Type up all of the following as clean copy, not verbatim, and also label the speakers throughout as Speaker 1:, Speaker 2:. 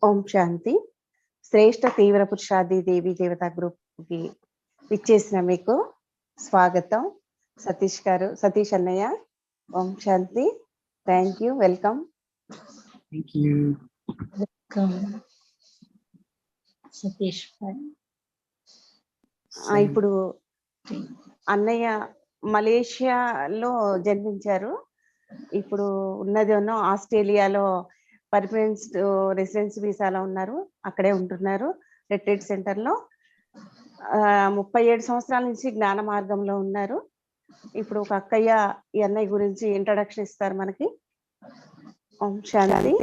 Speaker 1: ఓం శాంతి. శ్రేష్ఠ తీవ్ర పురుషాది దేవి దేవతా గ్రూప్ కి ఇచ్చేసిన మీకు స్వాగతం. సతీష్ గారు, సతీష్ అన్నయ్య, ఓం శాంతి. Thank you, welcome.
Speaker 2: సతీష్
Speaker 1: ఇప్పుడు అన్నయ్య మలేషియాలో జన్మించారు. ఇప్పుడు ఉన్నదేమో ఆస్ట్రేలియాలో పర్మనెంట్ రెసిడెన్స్ వీసాలో ఉన్నారు. అక్కడే ఉంటున్నారు రిట్రీట్ సెంటర్ లో. 37 సంవత్సరాల నుంచి జ్ఞాన మార్గంలో ఉన్నారు. ఇప్పుడు ఒక అక్కయ్య ఈ అన్నయ్య గురించి ఇంట్రడక్షన్ ఇస్తారు మనకి. ఓం శాంతి.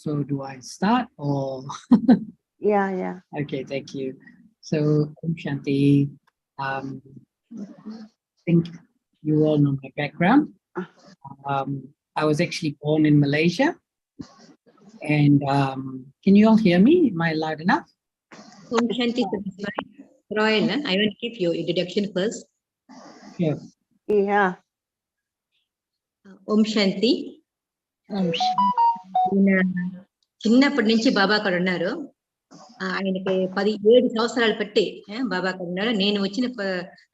Speaker 2: So do I start or?
Speaker 1: Yeah.
Speaker 2: Okay, thank you. So Om Shanti. I think you all know my background. I was actually born in Malaysia, and can you all hear me? Am I loud enough?
Speaker 3: Om Shanti. Royal, I will give you introduction first.
Speaker 2: Sure.
Speaker 1: Yeah.
Speaker 3: Om Shanti. చిన్నప్పటి నుంచి బాబా అక్కడ ఉన్నారు. ఆయనకి 17 సంవత్సరాలు పట్టి బాబా అక్కడ ఉన్నారు. నేను వచ్చిన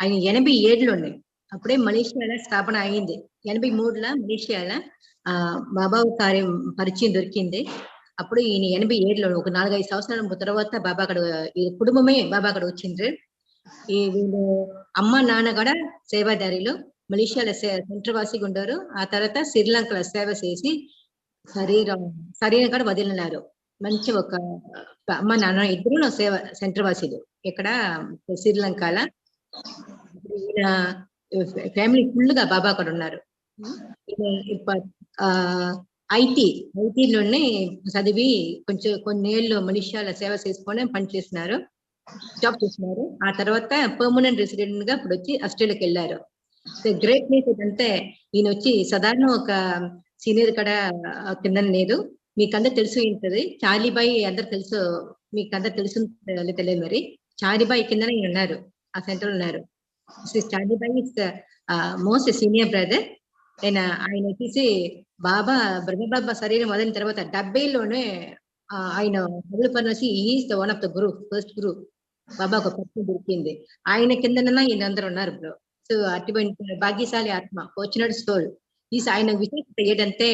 Speaker 3: ఆయన 87లోనే అప్పుడే మలేషియాలో స్థాపన అయింది. 83లో మలేషియాలో బాబా కార్యం పరిచయం దొరికింది. అప్పుడు ఈయన 87లో ఒక 4-5 సంవత్సరాల తర్వాత బాబా అక్కడ ఈ కుటుంబమే బాబా అక్కడ వచ్చిండ్రు. ఈ వీళ్ళు అమ్మ నాన్న కూడా సేవాదారిలో మలేషియాలో సెంటర్ వాసిగా ఉండారు. ఆ తర్వాత శ్రీలంకలో సేవ చేసి శరీరం కూడా వదిలినారు. మంచి ఒక అమ్మ నాన్న ఇద్దరు సేవ సెంటర్ వాసిలు ఇక్కడ శ్రీలంకలో. ఈయన ఫ్యామిలీ ఫుల్ గా బాబా అక్కడ ఉన్నారు. ఐటీలోనే చదివి కొంచెం కొన్నేళ్ళు మలేషియాలో సేవ చేసుకొని పని చేస్తున్నారు, జాబ్ చేస్తున్నారు. ఆ తర్వాత పర్మనెంట్ రెసిడెంట్ గా ఇప్పుడు వచ్చి ఆస్ట్రేలియాకి వెళ్ళారు. గ్రేట్ న్యూస్ ఏంటంటే ఈయన వచ్చి సాధారణ ఒక సీనియర్ కూడా కింద లేదు. మీకందరూ తెలుసు ఉంటుంది, చార్లీబాయి అందరు తెలుసు, మీకందరూ తెలుసు తెలియదు. మరి చార్లీబాయి కింద ఈయన ఉన్నారు, ఆ సెంటర్ ఉన్నారు. చార్లీబాయి ఇస్ మోస్ట్ సీనియర్ బ్రదర్. ఆయన వచ్చేసి బ్రహ్మబాబా శరీరం వదిలిన తర్వాత 70లోనే ఆయన మొదలు పనిచేసి is the one of the group, first group. Baba ఒక పర్సన్ దొరికింది, ఆయన కిందనన్నా ఈయన అందరూ ఉన్నారు బ్రో. సో అటువంటి భాగ్యశాలి ఆత్మ, ఫార్చునేట్ సోల్. ఆయన విశేషత ఏంటంటే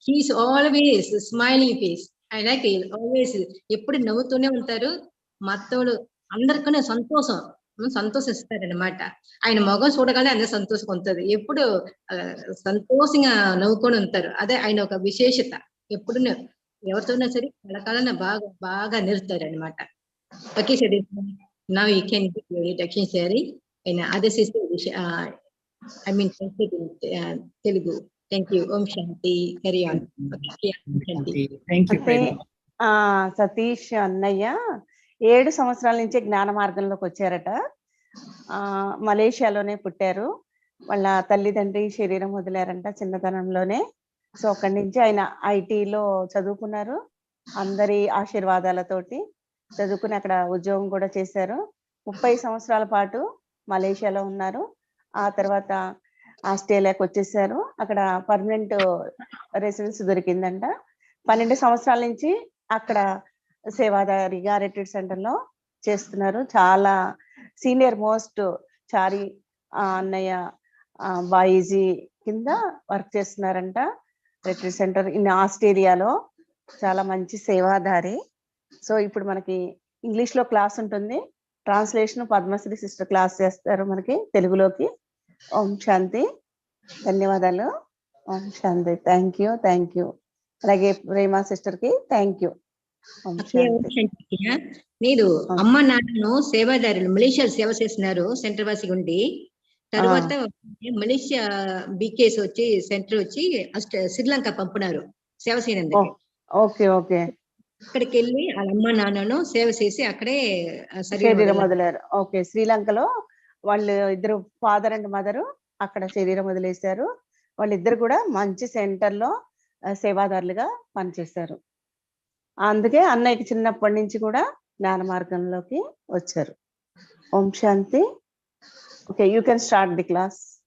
Speaker 3: హీస్ ఆల్వేస్ స్మైలింగ్ ఫేస్. ఆయన ఆల్వేస్ ఎప్పుడు నవ్వుతూనే ఉంటారు. మత్తోడు అందరికన్నా సంతోషిస్తారనమాట. ఆయన మొగం చూడగానే అందరూ సంతోషం ఉంటుంది. ఎప్పుడు సంతోషంగా నవ్వుకొని ఉంటారు. అదే ఆయన ఒక విశేషత. ఎప్పుడు ఎవరితోనా సరే కలకాలన బాగా నిలుస్తారు అనమాట. Okay sir, now you can introduction sharing and others is I mean, Telugu. Thank you. Om Shanti. Carry on. Okay.
Speaker 2: Thank you very much.
Speaker 1: Satish అన్నయ్య 7 సంవత్సరాల నుంచి జ్ఞాన మార్గంలోకి వచ్చారట. మలేషియాలోనే పుట్టారు. వాళ్ళ తల్లిదండ్రి శరీరం వదిలారంట చిన్నతనంలోనే. సో అక్కడి నుంచి ఆయన ఐటీలో చదువుకున్నారు. అందరి ఆశీర్వాదాలతోటి చదువుకుని అక్కడ ఉద్యోగం కూడా చేశారు. 30 సంవత్సరాల పాటు మలేషియాలో ఉన్నారు. ఆ తర్వాత ఆస్ట్రేలియాకి వచ్చేసారు. అక్కడ పర్మనెంట్ రెసిడెన్స్ దొరికిందంట. 12 సంవత్సరాల నుంచి అక్కడ సేవాదారిగా రిట్రీట్ సెంటర్ లో చేస్తున్నారు. చాలా సీనియర్ మోస్ట్ చారి అన్నయ్య బైజీ కింద వర్క్ చేస్తున్నారంట రిట్రీట్ సెంటర్ ఇన్ ఆస్ట్రేలియాలో. చాలా మంచి సేవాదారి. సో ఇప్పుడు మనకి ఇంగ్లీష్ లో క్లాస్ ఉంటుంది, ట్రాన్స్లేషన్ పద్మశ్రీ సిస్టర్ క్లాస్ చేస్తారు మనకి తెలుగులోకి. ఓం శాంతి. ధన్యవాదాలు. ఓం శాంతి. Thank you. అలాగే ప్రేమ సిస్టర్ కి థ్యాంక్ యూ.
Speaker 3: నేను అమ్మ నాన్నను సేవాదారులు మలేషియా సేవ చేస్తున్నారు సెంటర్ వాసి ఉండి. తర్వాత మలేషియా బీకేస్ వచ్చి సెంటర్ వచ్చి శ్రీలంక పంపున్నారు సేవ చేయనందుకు.
Speaker 1: ఓకే.
Speaker 3: అక్కడికి వెళ్ళి వాళ్ళ అమ్మ నాన్నను సేవ చేసి అక్కడే
Speaker 1: శరీరం వదిలారు. ఓకే. శ్రీలంకలో వాళ్ళు ఇద్దరు ఫాదర్ అండ్ మదర్ అక్కడ శరీరం వదిలేశారు. వాళ్ళిద్దరు కూడా మంచి సెంటర్ లో సేవాదారులుగా పనిచేశారు. అందుకే అన్నయ్యకి చిన్నప్పటి నుంచి కూడా జ్ఞాన మార్గంలోకి వచ్చారు. ఓం శాంతి. Okay, you can start the class.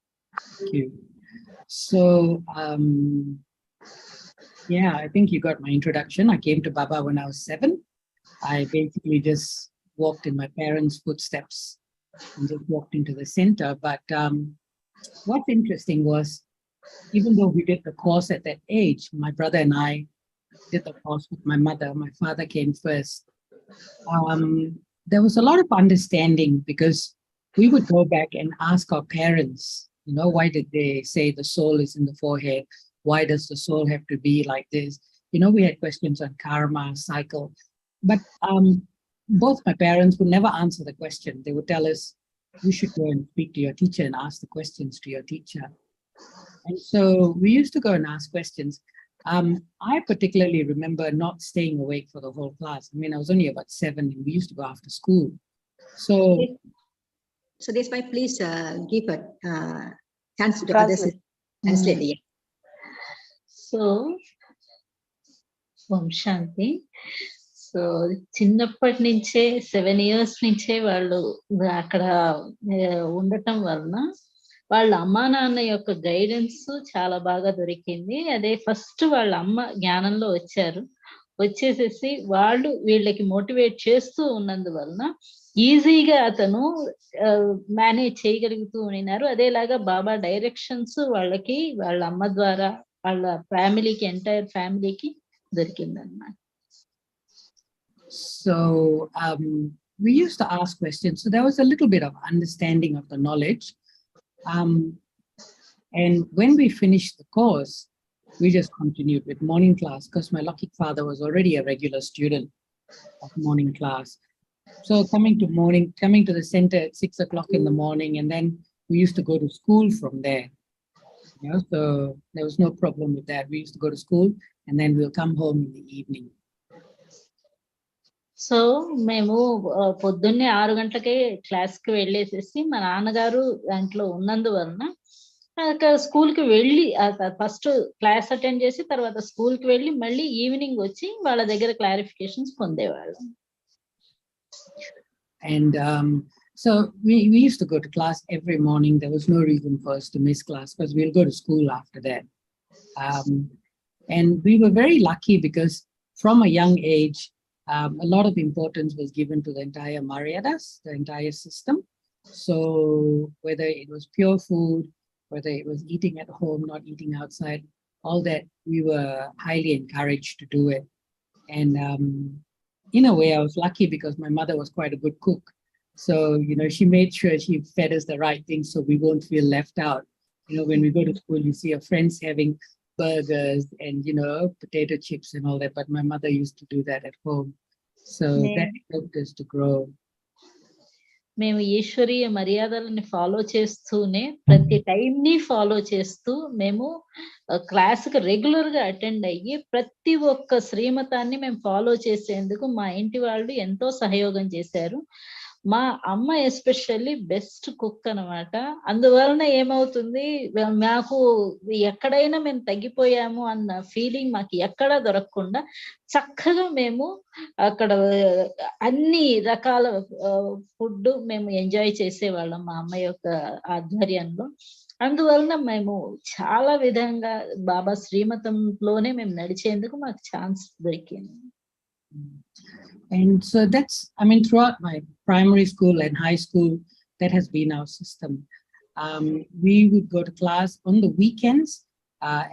Speaker 2: Thank you. So, yeah, I think you got my introduction. I came to Baba when I was 7. I basically just walked in my parents' footsteps and just walked into the center. But what's interesting was, even though we did the course at that age, my brother and I did the course with my mother. My father came first. There was a lot of understanding because we would go back and ask our parents, you know, why did they say the soul is in the forehead? Why does the soul have to be like this? You know, we had questions on karma, cycle. But both my parents would never answer the question. They would tell us, you should go and speak to your teacher and ask the questions to your teacher. And so we used to go and ask questions. I particularly remember not staying awake for the whole class. I mean, I was only about 7 and we used to go after school. So
Speaker 3: that's why please give a chance to others.
Speaker 1: Translate.
Speaker 3: Translate.
Speaker 4: So, OMSANTHI. So చిన్నప్పటి నుంచే 7 years నుంచే వాళ్ళు అక్కడ ఉండటం వలన వాళ్ళ అమ్మా నాన్న యొక్క గైడెన్స్ చాలా బాగా దొరికింది. అదే ఫస్ట్ వాళ్ళ అమ్మ జ్ఞానంలో వచ్చేసేసి వాళ్ళు వీళ్ళకి మోటివేట్ చేస్తూ ఉన్నందువలన ఈజీగా అతను మేనేజ్ చేయగలుగుతూ ఉన్నారు. అదేలాగా బాబా డైరెక్షన్స్ వాళ్ళకి వాళ్ళ అమ్మ ద్వారా వాళ్ళ ఫ్యామిలీకి ఎంటైర్ ఫ్యామిలీకి దొరికిందన్నమాట.
Speaker 2: So we used to ask questions. So there was a little bit of understanding of the knowledge. And when we finished the course, we just continued with morning class because my lucky father was already a regular student of morning class. So coming to the center at 6 o'clock in the morning, and then we used to go to school from there. You know, so there was no problem with that. We used to go to school and then we'll come home in the evening.
Speaker 4: So మేము పొద్దున్నే 6 గంటలకే క్లాస్కి వెళ్ళేసేసి మా నాన్నగారు దాంట్లో ఉన్నందువలన స్కూల్కి వెళ్ళి ఫస్ట్ క్లాస్ అటెండ్ చేసి తర్వాత స్కూల్కి వెళ్ళి మళ్ళీ ఈవినింగ్ వచ్చి వాళ్ళ దగ్గర clarifications పొందేవాళ్ళం.
Speaker 2: And so we used to go to class every morning. There was no reason for us to miss class because we'll go to school after that. And we were very lucky because from a young age, a lot of importance was given to the entire Maryadas, the entire system. So whether it was pure food, whether it was eating at home, not eating outside, all that, we were highly encouraged to do it. And in a way, I was lucky because my mother was quite a good cook. So, you know, she made sure she fed us the right things so we won't feel left out. You know, when we go to school, you see your friends having burgers and, you know, potato chips and all that, but my mother used to do that at home. So that helped us to grow.
Speaker 4: మేము ఈశ్వరీయ మర్యాదలని follow చేస్తూనే ప్రతి టైంని follow చేస్తూ మేము క్లాస్కి రెగ్యులర్గా attend అయ్యి ప్రతి ఒక్క శ్రీమతాన్ని మేము ఫాలో చేసేందుకు మా ఇంటి వాళ్ళు ఎంతో సహయోగం చేశారు. మా అమ్మ ఎస్పెషల్లీ బెస్ట్ కుక్ అనమాట. అందువలన ఏమవుతుంది, మాకు ఎక్కడైనా మేము తగ్గిపోయాము అన్న ఫీలింగ్ మాకు ఎక్కడా దొరకకుండా చక్కగా మేము అక్కడ అన్ని రకాల ఫుడ్ మేము ఎంజాయ్ చేసేవాళ్ళం మా అమ్మ యొక్క ఆధ్వర్యంలో. అందువలన మేము చాలా విధంగా బాబా శ్రీమతంలోనే మేము నడిచేందుకు మాకు ఛాన్స్ దొరికింది.
Speaker 2: And so that's, I mean, throughout my primary school and high school, that has been our system. We would go to class on the weekends.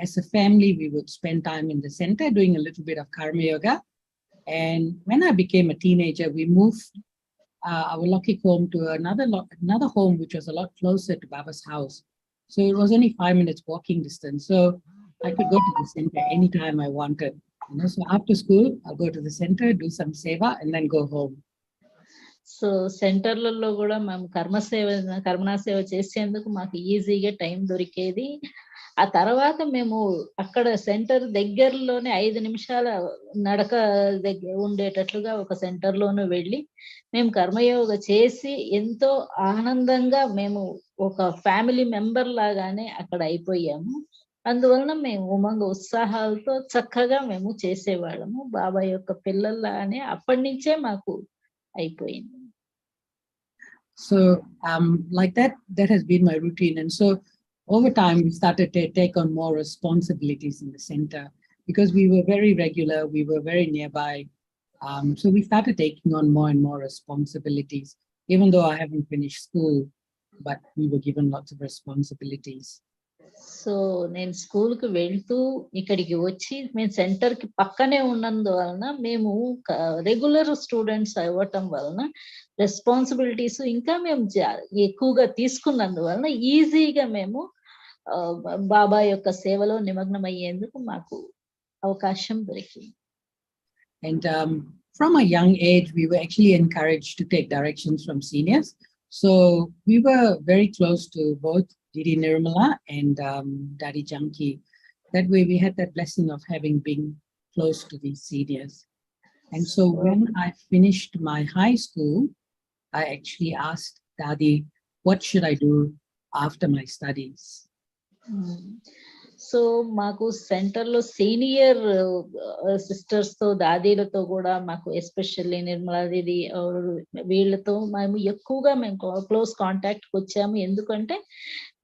Speaker 2: As a family, we would spend time in the center doing a little bit of karma yoga. And when I became a teenager, we moved our lucky home to another home, which was a lot closer to Baba's house. So it was only 5 minutes walking distance. So I could go to the center anytime I wanted. You know, so after school, I'll go to the center, do some seva, and then go home.
Speaker 4: So సెంటర్లలో కూడా మేము కర్మనా సేవ చేసేందుకు మాకు ఈజీగా time దొరికేది. ఆ తర్వాత మేము అక్కడ సెంటర్ దగ్గరలోనే 5 నిమిషాల నడక దగ్గర ఉండేటట్లుగా ఒక సెంటర్లోనూ వెళ్ళి మేము కర్మయోగ చేసి ఎంతో ఆనందంగా మేము ఒక ఫ్యామిలీ మెంబర్ లాగానే అక్కడ అయిపోయాము. అందువలన మేము ఉమంగ ఉత్సాహాలతో చక్కగా మేము చేసేవాళ్ళము. బాబా యొక్క పిల్లల్లానే అప్పటి నుంచే మాకు అయిపోయింది.
Speaker 2: So like that has been my routine. And so over time, we started to take on more responsibilities in the center because we were very regular, we were very nearby. So we started taking on more and more responsibilities, even though I haven't finished school, but we were given lots of responsibilities.
Speaker 4: So నేను స్కూల్కి వెళ్తూ ఇక్కడికి వచ్చి మేము సెంటర్కి పక్కనే ఉన్నందువలన మేము రెగ్యులర్ స్టూడెంట్స్ అవ్వటం వలన రెస్పాన్సిబిలిటీస్ ఇంకా మేము ఎక్కువగా తీసుకున్నందువలన ఈజీగా మేము బాబా యొక్క సేవలో నిమగ్నం అయ్యేందుకు మాకు అవకాశం దొరికింది.
Speaker 2: And from a young age, we were actually encouraged to take directions from seniors. So we were very close to both Didi Nirmala and Daddy Janki. That way we had that blessing of having been close to these seniors. And so when I finished my high school, I actually asked Daddy, what should I do after my studies?
Speaker 4: So మాకు సెంటర్లో senior sisters తో దాదీలతో కూడా మాకు especially Nirmala దీది వీళ్ళతో మేము ఎక్కువగా మేము close contact వచ్చాము. ఎందుకంటే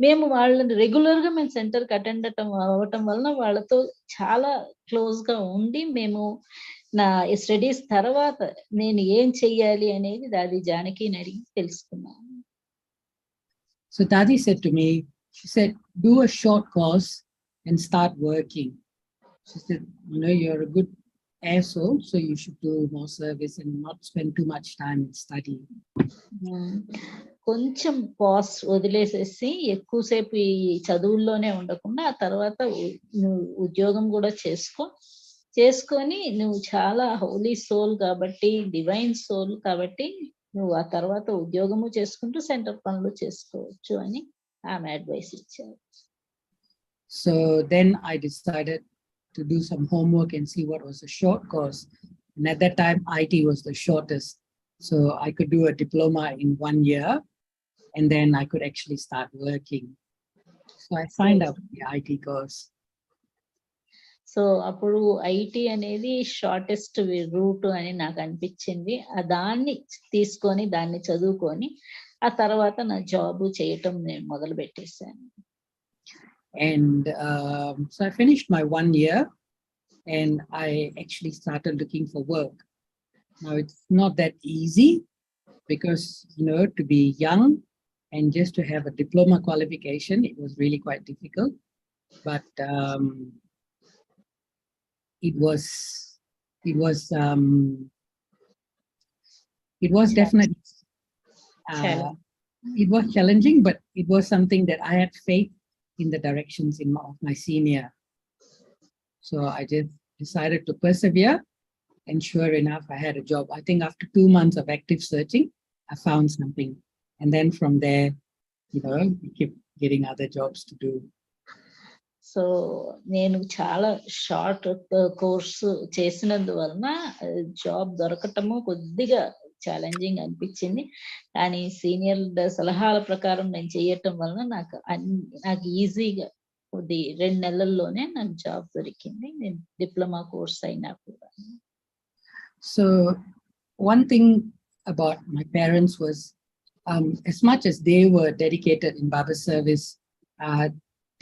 Speaker 4: మేము వాళ్ళని రెగ్యులర్ గా మేము సెంటర్కి అటెండ్ అవ్వటం వలన వాళ్ళతో చాలా క్లోజ్ గా ఉండి మేము నా స్టడీస్ తర్వాత నేను ఏం చెయ్యాలి అనేది దాది జానకిని అడిగి తెలుసుకున్నాను.
Speaker 2: So Dadi said to me, she said, do a short course and start working. She said, you're a good air soul, so you should do more service and not spend too much time in studying.
Speaker 4: కొంచెం pass వదిలేసేసి ఎక్కువసేపు ఈ చదువుల్లోనే ఉండకుండా ఆ తర్వాత నువ్వు ఉద్యోగం కూడా చేసుకొని నువ్వు చాలా హోలీ సోల్ కాబట్టి, డివైన్ సోల్ కాబట్టి నువ్వు ఆ తర్వాత ఉద్యోగము చేసుకుంటూ సెంటర్ పనులు చేసుకోవచ్చు అని ఆమె అడ్వైస్ ఇచ్చారు.
Speaker 2: So then I decided to do some homework and see what was a short course. And at that time, IT was the shortest. So I could do a diploma in 1 year, and then I could actually start working. So I signed up for the IT course.
Speaker 4: So అప్పుడు IT అనేది shortest route అని నాకు అనిపించింది. దాన్ని తీసుకొని దాన్ని చదువుకొని ఆ తర్వాత నా జాబ్ చేయటం నేను మొదలు పెట్టేశాను.
Speaker 2: And so I finished my 1 year and I actually started looking for work. Now it's not that easy because, to be young and just to have a diploma qualification, it was really quite difficult. But it was definitely, it was challenging, but it was something that I had faith in the directions of my senior. So I just decided to persevere, and sure enough, I had a job. I think after 2 months of active searching, I found something. And then from there, we keep getting other jobs to do.
Speaker 4: So నేను చాలా short course చేసినందువలన job దొరకటము కొద్దిగా challenging అనిపించింది. కానీ senior సలహాల ప్రకారం నేను చేయటం వలన నాకు ఈజీగా 2 నెలల్లోనే నాకు జాబ్ దొరికింది. నేను డిప్లొమా కోర్స్ అయినా కూడా.
Speaker 2: So one thing about my parents was, as much as they were dedicated in Baba service,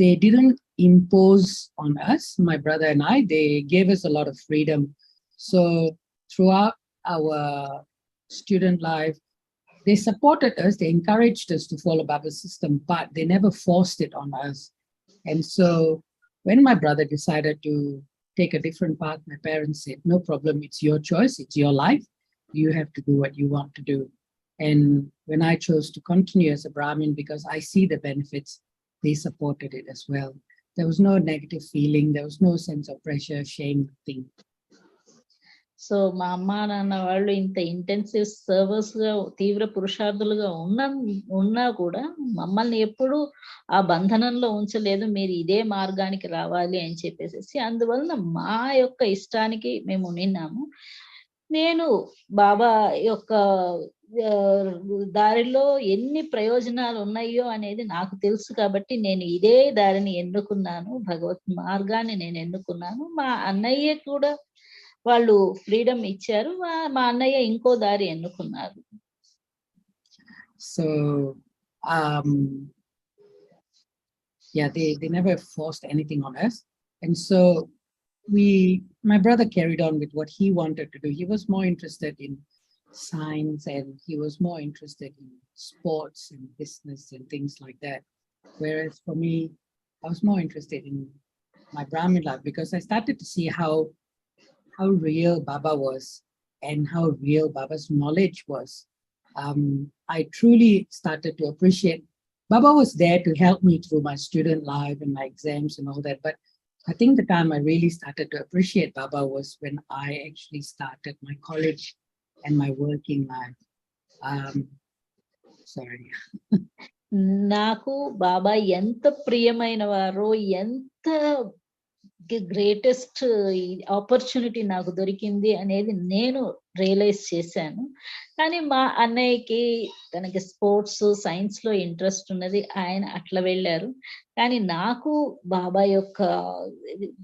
Speaker 2: they didn't impose on us, my brother and I. They gave us a lot of freedom. So throughout our student life, they supported us, they encouraged us to follow Baba's system, but they never forced it on us. And so when my brother decided to take a different path, my parents said, no problem, it's your choice, it's your life, you have to do what you want to do. And when I chose to continue as a Brahmin because I see the benefits, they supported it as well. There was no negative feeling, there was no sense of pressure, shame, nothing.
Speaker 4: So మా అమ్మ నాన్న వాళ్ళు ఇంత intensive service గా తీవ్ర పురుషార్థులుగా ఉన్నా కూడా మమ్మల్ని ఎప్పుడు ఆ బంధనంలో ఉంచలేదు. మీరు ఇదే మార్గానికి రావాలి అని చెప్పేసి అందువలన మా యొక్క ఇష్టానికి మేము నిన్నాము. నేను బాబా యొక్క దారిలో ఎన్ని ప్రయోజనాలు ఉన్నాయో అనేది నాకు తెలుసు కాబట్టి నేను ఇదే దారిని ఎన్నుకున్నాను, భగవత్ మార్గాన్ని నేను ఎన్నుకున్నాను. మా అన్నయ్య కూడా వాళ్ళు ఫ్రీడమ్ ఇచ్చారు, మా అన్నయ్య ఇంకో దారి ఎన్నుకున్నారు.
Speaker 2: So, yeah, they never forced anything on us. And so my brother carried on with what he wanted to do. He was more interested in science, and he was more interested in sports and business and things like that. Whereas for me, I was more interested in my Brahmin life, because I started to see how real Baba was and how real Baba's knowledge was. I truly started to appreciate Baba was there to help me through my student life and my exams and all that. But I think the time I really started to appreciate Baba was when I actually started my college and my working life. Sorry.
Speaker 4: నాకు బాబా ఎంత ప్రియమైన వారో, ఎంత greatest opportunity నాకు దొరికింది అనేది నేను realise చేశాను. కానీ మా అన్నయ్యకి తనకి స్పోర్ట్స్, సైన్స్ లో ఇంట్రెస్ట్ ఉన్నది, ఆయన అట్లా వెళ్ళారు. కానీ నాకు బాబా యొక్క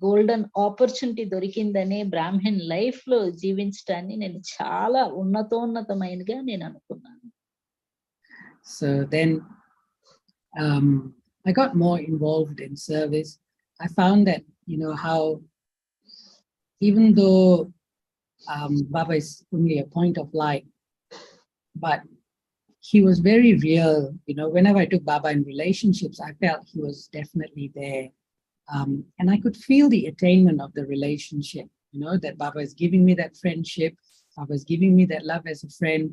Speaker 4: గోల్డెన్ ఆపర్చునిటీ దొరికిందని బ్రాహ్మణ్ లైఫ్ లో జీవించడాన్ని నేను చాలా ఉన్నతోన్నతమైనగా నేను అనుకున్నాను.
Speaker 2: So then I got more involved in service. I found that, how even though Baba is only a point of light, but he was very real. Whenever I took Baba in relationships, I felt he was definitely there. And I could feel the attainment of the relationship, that Baba is giving me that friendship, Baba is giving me that love as a friend.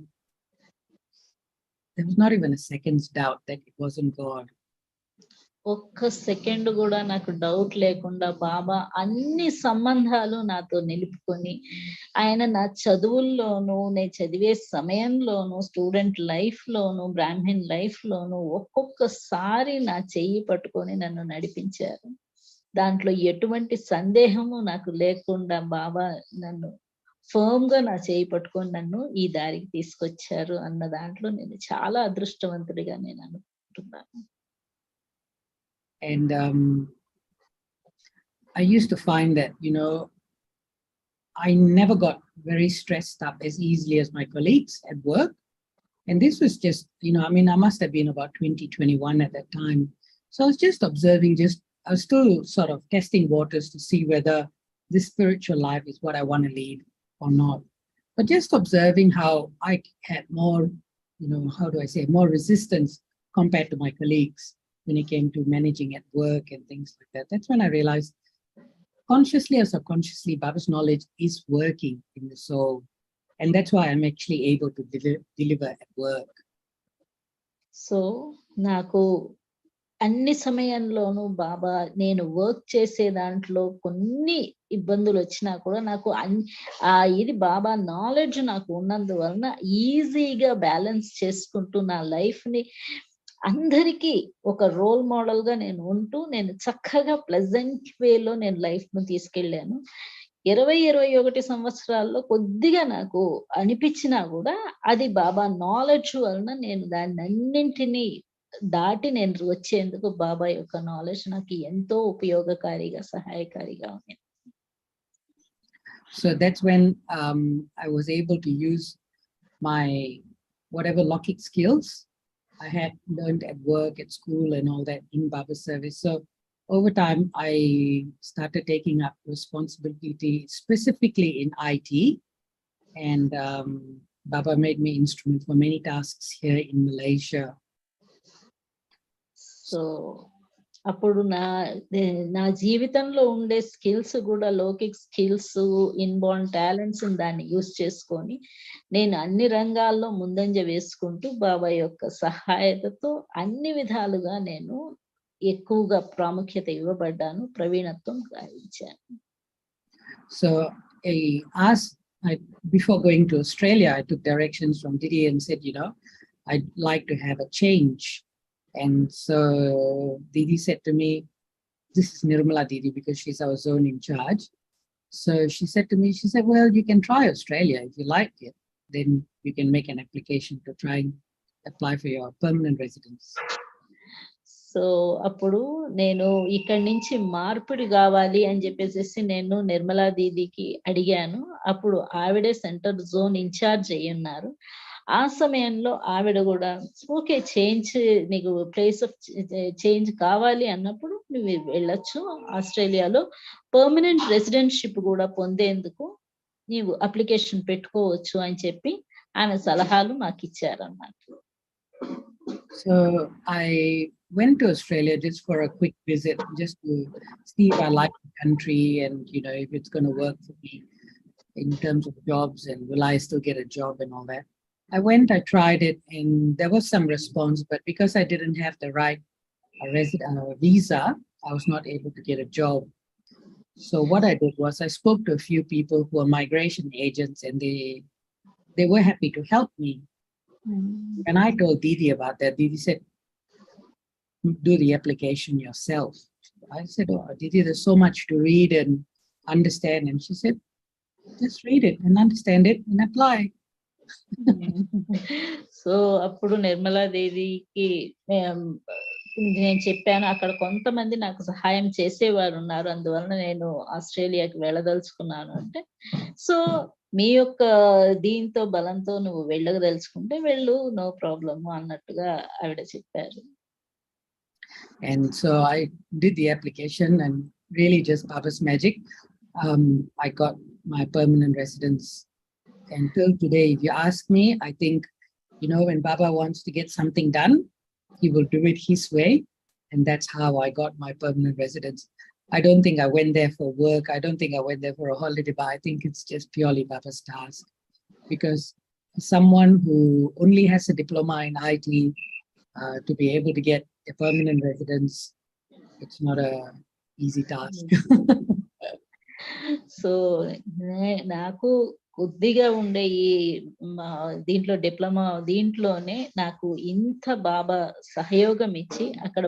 Speaker 2: There was not even a second's doubt that it wasn't God.
Speaker 4: ఒక్క second కూడా నాకు doubt లేకుండా బాబా అన్ని సంబంధాలు నాతో నిలుపుకొని, ఆయన నా చదువుల్లోనూ, నేను చదివే సమయంలోనూ, స్టూడెంట్ లైఫ్ లోను, బ్రాహ్మణ్ లైఫ్ లోను ఒక్కొక్కసారి నా చెయ్యి పట్టుకొని నన్ను నడిపించారు. దాంట్లో ఎటువంటి సందేహము నాకు లేకుండా బాబా నన్ను ఫర్మ్ గా నా చేయి పట్టుకొని నన్ను ఈ దారికి తీసుకొచ్చారు అన్న దాంట్లో నేను చాలా అదృష్టవంతుడిగా నేను అనుకుంటున్నాను.
Speaker 2: And I used to find that, I never got very stressed up as easily as my colleagues at work. And this was just, I must have been about 20, 21 at that time. So I was just observing, I was still sort of testing waters to see whether this spiritual life is what I want to lead or not. But just observing how I had more, how do I say, more resistance compared to my colleagues when it came to managing at work and things like that. That's when I realized, consciously or subconsciously, Baba's knowledge is working in the soul. And that's why I'm actually able to deliver at work.
Speaker 4: So, నాకు అన్ని సమయంలోనూ బాబా నేను work చేసే దాంట్లో కొన్ని ఇబ్బందులు వచ్చినా కూడా నాకు ఇది బాబా నాలెడ్జ్ నాకు ఉన్నందువలన ఈజీగా బ్యాలెన్స్ చేసుకుంటూ నా లైఫ్ ని అందరికీ ఒక రోల్ మోడల్ గా నేను ఉంటూ నేను చక్కగా ప్లెజెంట్ వేలో నేను లైఫ్ ను తీసుకెళ్ళాను. 20-21 సంవత్సరాల్లో కొద్దిగా నాకు అనిపించినా కూడా అది బాబా నాలెడ్జ్ వలన నేను దాన్ని అన్నింటినీ దాటి నేను వచ్చేందుకు బాబా యొక్క నాలెడ్జ్ నాకు ఎంతో ఉపయోగకారిగా, సహాయకారిగా ఉంది.
Speaker 2: So that's when I was able to use my whatever Lokik skills I had learned at work, at school and all that in Baba's service. So over time, I started taking up responsibility specifically in IT. And Baba made me instrument for many tasks here in Malaysia.
Speaker 4: So, అప్పుడు నా జీవితంలో ఉండే skills కూడా లౌకిక్ skills, inborn talents దాన్ని use చేసుకొని నేను అన్ని రంగాల్లో ముందంజ వేసుకుంటూ బాబా యొక్క సహాయతతో అన్ని విధాలుగా నేను ఎక్కువగా ప్రాముఖ్యత ఇవ్వబడ్డాను, ప్రవీణత్వం గావించాను.
Speaker 2: So before going to Australia, I took directions from Didi and said, I'd like to have a change. And so Didi said to me, this is Nirmala Didi because she's our zone in charge. So she said to me, well, you can try Australia. If you like it, then you can make an application to try and apply for your permanent residence.
Speaker 4: So అప్పుడు నేను ఇక్కడి నుంచి మార్పిడి కావాలి అని చెప్పేసి నేను నిర్మలా దీదీకి అడిగాను. అప్పుడు ఆవిడే సెంటర్ జోన్ ఇన్ఛార్జ్ అయ్యి ఉన్నారు. ఆ సమయంలో ఆవిడ కూడా ఓకే చేంజ్, నీకు ప్లేస్ ఆఫ్ చేంజ్ కావాలి అన్నప్పుడు నువ్వు వెళ్ళొచ్చు, ఆస్ట్రేలియాలో పర్మనెంట్ రెసిడెన్షిప్ కూడా పొందేందుకు నీవు అప్లికేషన్ పెట్టుకోవచ్చు అని చెప్పి ఆమె సలహాలు నాకు ఇచ్చారన్నమాట.
Speaker 2: So I went to Australia just for a quick visit, just to see if I like the country and, you know, if it's going to work for me in terms of jobs and will I still get a job and all that. I went, I tried it, and there was some response, but because I didn't have the right visa, I was not able to get a job. So what I did was I spoke to a few people who are migration agents, and they were happy to help me. And I told Didi about that. Didi said, do the application yourself. I said, oh, Didi, there's so much to read and understand. And she said, just read it and understand it and apply.
Speaker 4: So అప్పుడు నిర్మలాదేవికి నేను చెప్పాను, అక్కడ కొంతమంది నాకు సహాయం చేసేవారు ఉన్నారు, అందువలన నేను ఆస్ట్రేలియాకి వెళ్ళదలుచుకున్నాను అంటే, సో మీ యొక్క దీంతో బలంతో నువ్వు వెళ్ళదలుచుకుంటే వెళ్ళు, నో ప్రాబ్లమ్ అన్నట్టుగా ఆవిడ చెప్పారు.
Speaker 2: And so I did the application, and really just Baba's magic. I got my permanent residence. Until today, if you ask me, I think, you know, when Baba wants to get something done, he will do it his way. And that's how I got my permanent residence. I don't think I went there for work. I don't think I went there for a holiday, but I think it's just purely Baba's task. Because someone who only has a diploma in IT, to be able to get a permanent residence, it's not a easy task.
Speaker 4: So నాకు కొద్దిగా ఉండే ఈ దీంట్లో diploma దీంట్లోనే నాకు ఇంత బాబా సహయోగం ఇచ్చి అక్కడ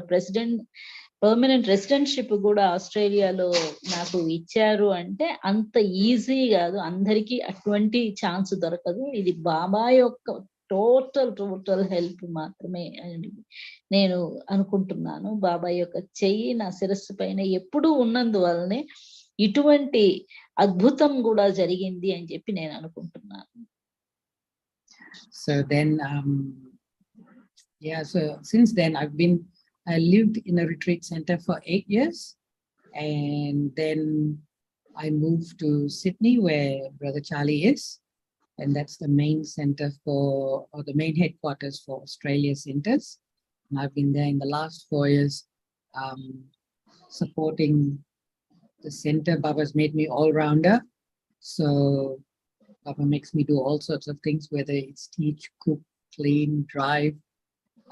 Speaker 4: పర్మనెంట్ రెసిడెన్షిప్ కూడా ఆస్ట్రేలియాలో నాకు ఇచ్చారు అంటే అంత ఈజీ కాదు, అందరికీ అటువంటి ఛాన్స్ దొరకదు. ఇది బాబా యొక్క టోటల్ హెల్ప్ మాత్రమే అని నేను అనుకుంటున్నాను. బాబా యొక్క చెయ్యి నా శిరస్సు పైన ఎప్పుడూ ఉన్నందువల్లనే ఇటువంటి అద్భుతం కూడా జరిగింది అని చెప్పి నేను అనుకుంటున్నాను.
Speaker 2: So then, so since then I lived in a retreat center for 8 years, and then I moved to Sydney where Brother Charlie is, and that's the main center or the main headquarters for Australia centers. And I've been there in the last 4 years, supporting the center. Baba's made me all-rounder. So Baba makes me do all sorts of things, whether it's teach, cook, clean, drive,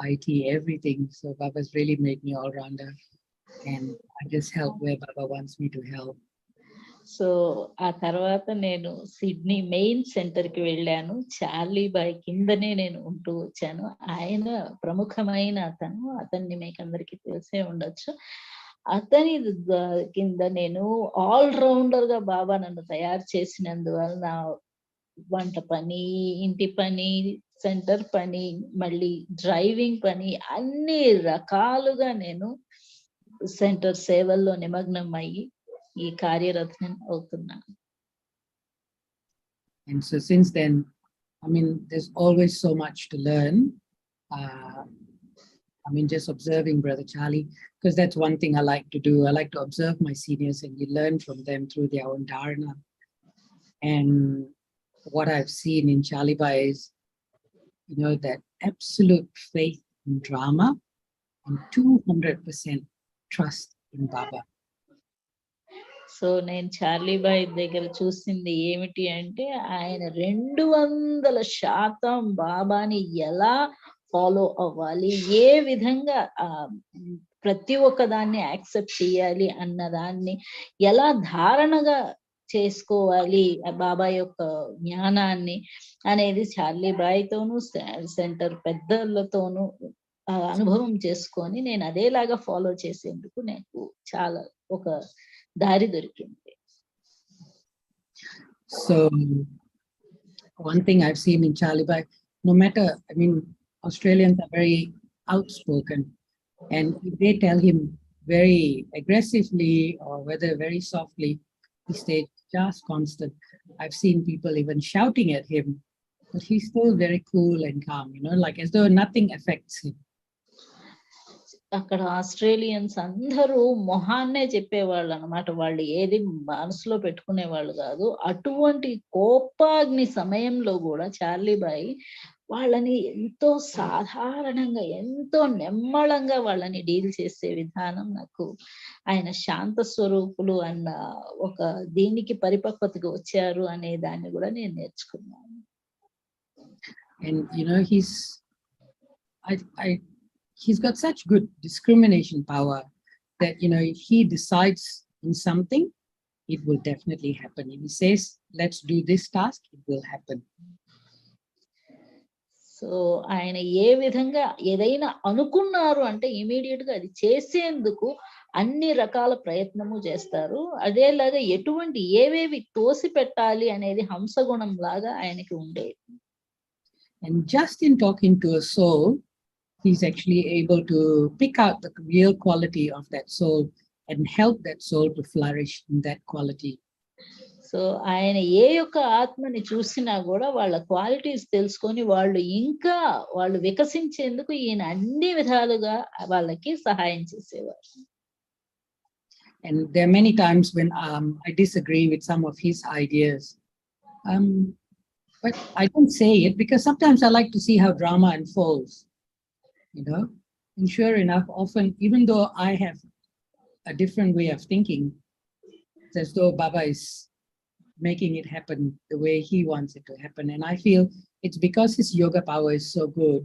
Speaker 2: IT, everything. So Baba's really made me all-rounder. And I just help where Baba wants me to help.
Speaker 4: So ఆ తర్వాత నేను Sydney main centre కి వెళ్ళాను. Charlie bye కిందనే నేను ఉంటూ వచ్చాను. ఆయన ప్రముఖమైన అతన్ని మీకు అందరికీ తెలిసే ఉండొచ్చు. అతని కింద నేను ఆల్ రౌండర్ గా బాబా నన్ను తయారు చేసినందువలన వంట పని, ఇంటి పని, సెంటర్ పని, మళ్ళీ డ్రైవింగ్ పని, అన్ని రకాలుగా నేను సెంటర్ సేవల్లో నిమగ్నం అయ్యి ఈ కార్యరత్నం అవుతున్నాను.
Speaker 2: And so since then, I mean, there's always so much to learn. I mean, just observing Brother Charlie, because that's one thing I like to do. I like to observe my seniors and you learn from them through their own dharana. And what I've seen in Charlie Bai is, you know, that absolute faith in drama and 200% trust in Baba.
Speaker 4: So నేను Charlie bye దగ్గర చూసింది ఏమిటి అంటే ఆయన 200% బాబాని ఎలా follow అవ్వాలి, ఏ విధంగా ప్రతి ఒక్క దాన్ని యాక్సెప్ట్ చేయాలి అన్నదాన్ని ఎలా ధారణగా చేసుకోవాలి బాబా యొక్క జ్ఞానాన్ని అనేది చార్లీ బాయ్ తోనూ సెంటర్ పెద్దలతోనూ అనుభవం చేసుకొని నేను అదేలాగా ఫాలో చేసేందుకు నాకు చాలా ఒక దారి దొరికింది.
Speaker 2: So one thing I've seen in Charlie Bai, no matter, I mean, Australians are very outspoken, and if they tell him very aggressively or whether very softly, he stays just constant. I've seen people even shouting at him, but he's still very cool and calm, like as though nothing affects him.
Speaker 4: అక్కడ Australians అందరూ మొహాన్నే చెప్పేవాళ్ళు అనమాట. వాళ్ళు ఏది మనసులో పెట్టుకునే వాళ్ళు కాదు. అటువంటి కోపాగ్ని సమయంలో కూడా చార్లీబాయి వాళ్ళని ఎంతో సాధారణంగా, ఎంతో నెమ్మళంగా వాళ్ళని డీల్ చేసే విధానం నాకు ఆయన శాంత స్వరూపులు అన్న ఒక దీనికి పరిపక్వతకు వచ్చారు అనే దాన్ని కూడా నేను నేర్చుకున్నాను.
Speaker 2: And he's got such good discrimination power that if he decides on something, it will definitely happen. If he says, let's do this task, it will happen.
Speaker 4: So ఆయన ఏ విధంగా ఏదైనా అనుకున్నారు అంటే ఇమీడియట్ గా అది చేసేందుకు అన్ని రకాల ప్రయత్నము చేస్తారు. అదేలాగా ఎటువంటి ఏవేవి తోసి పెట్టాలి అనేది హంసగుణం లాగా ఆయనకి ఉండేది.
Speaker 2: And just in talking to a soul, he's actually able to pick out the real quality of that soul and help that soul to flourish in that quality.
Speaker 4: So ఆయన ఏ యొక్క ఆత్మని చూసినా కూడా వాళ్ళ క్వాలిటీస్ తెలుసుకొని వాళ్ళు వికసించేందుకు ఈయన అన్ని విధాలుగా వాళ్ళకి సహాయం చేసేవారు.
Speaker 2: And there are many times when I disagree with some of his ideas. But I don't say it because sometimes I like to see how drama unfolds. And sure enough, often, even though I have a different way of thinking, it's as though Baba is making it happen the way he wants it to happen. And I feel it's because his yoga power is so good,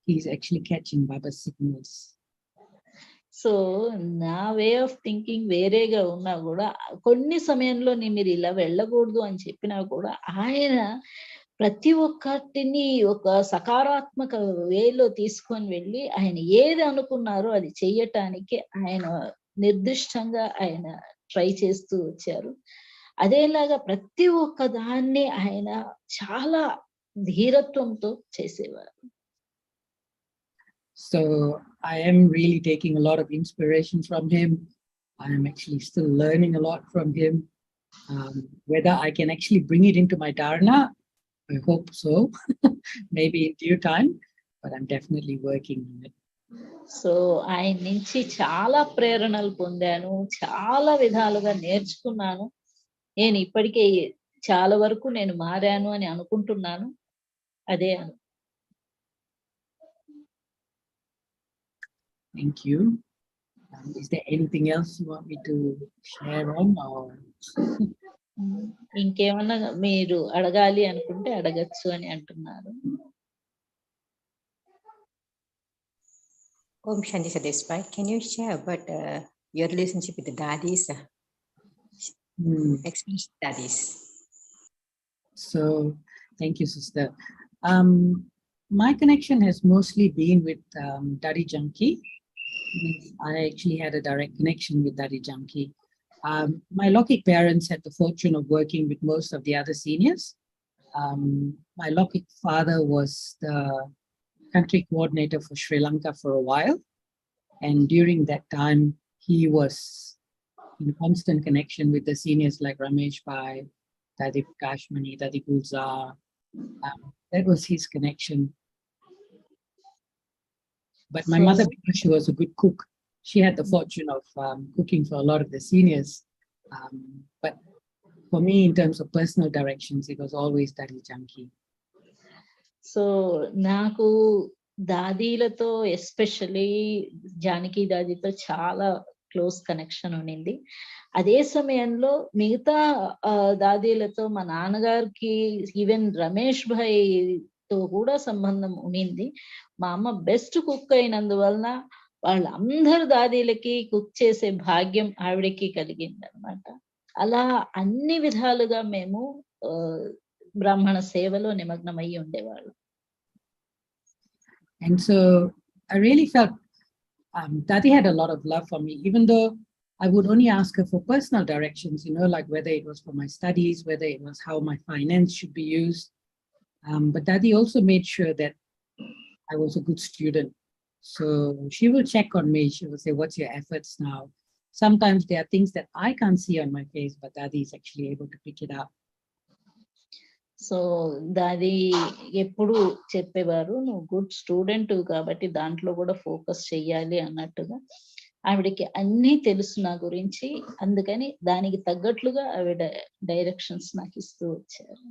Speaker 2: he's actually catching Baba's signals.
Speaker 4: So నా way of thinking వేరేగా ఉన్నా కూడా కొన్ని సమయంలో మీరు ఇలా వెళ్ళకూడదు అని చెప్పినా కూడా ఆయన ప్రతి ఒక్కటిని ఒక సకారాత్మక వేలో తీసుకొని వెళ్ళి ఆయన ఏది అనుకున్నారో అది చెయ్యటానికి ఆయన నిర్దిష్టంగా ఆయన ట్రై చేస్తూ వచ్చారు. అదేలాగా ప్రతి ఒక్క దాన్ని ఆయన చాలా ధీరత్వంతో చేసేవారు.
Speaker 2: So I am really taking a lot of inspiration from him. I am actually still learning a lot from him. Whether I can actually bring it into my dharana, I hope so. Maybe in due time, but I'm definitely working on it.
Speaker 4: So ఆయన నుంచి చాలా ప్రేరణలు పొందాను, చాలా విధాలుగా నేర్చుకున్నాను. నేను ఇప్పటికే చాలా వరకు నేను మారాను అని అనుకుంటున్నాను. అదే
Speaker 2: Thank you. Is there anything else you want me to share on? Or
Speaker 4: ఇంకేమన్నా మీరు అడగాలి అనుకుంటే అడగచ్చు అని అంటున్నారు.
Speaker 3: OMSANTHI Satish, can you share about your relationship with the daddies? Experience daddies.
Speaker 2: So, thank you, sister. My connection has mostly been with Daddy Junkie. I actually had a direct connection with Daddy Junkie. My Lokik parents had the fortune of working with most of the other seniors. My Lokik father was the country coordinator for Sri Lanka for a while. And during that time, he was in constant connection with the seniors like Ramesh Bhai, Dadi Kashmani, Dadi Gulzar. That was his connection. But my mother, because she was a good cook, she had the fortune of cooking for a lot of the seniors. But for me, in terms of personal directions, it was always Daddy Junkie.
Speaker 4: So నాకు దాదీలతో especially Janaki దాదీతో చాలా close connection ఉండింది. అదే సమయంలో మిగతా దాదీలతో మా నాన్నగారికి even Ramesh భాయ్ తో కూడా సంబంధం ఉండింది. మా అమ్మ బెస్ట్ కుక్ అయినందువలన వాళ్ళందరు దాదీలకి కుక్ చేసే భాగ్యం ఆవిడకి కలిగింది అనమాట. అలా అన్ని విధాలుగా మేము బ్రాహ్మణ సేవలో నిమగ్నమయ్యి ఉండేవాళ్ళం.
Speaker 2: And so I really felt Dadi had a lot of love for me, even though I would only ask her for personal directions, like whether it was for my studies, whether it was how my finance should be used. But Dadi also made sure that I was a good student. So she will check on me. She will say, what's your efforts now? Sometimes there are things that I can't see on my face, but Dadi is actually able to pick it up.
Speaker 4: So దాది ఎప్పుడు చెప్పేవారు, నువ్వు good student కాబట్టి దాంట్లో కూడా focus చెయ్యాలి అన్నట్టుగా. ఆవిడకి అన్నీ తెలుసు నా గురించి, అందుకని దానికి తగ్గట్లుగా ఆవిడ డైరెక్షన్స్ నాకు ఇస్తూ వచ్చారు.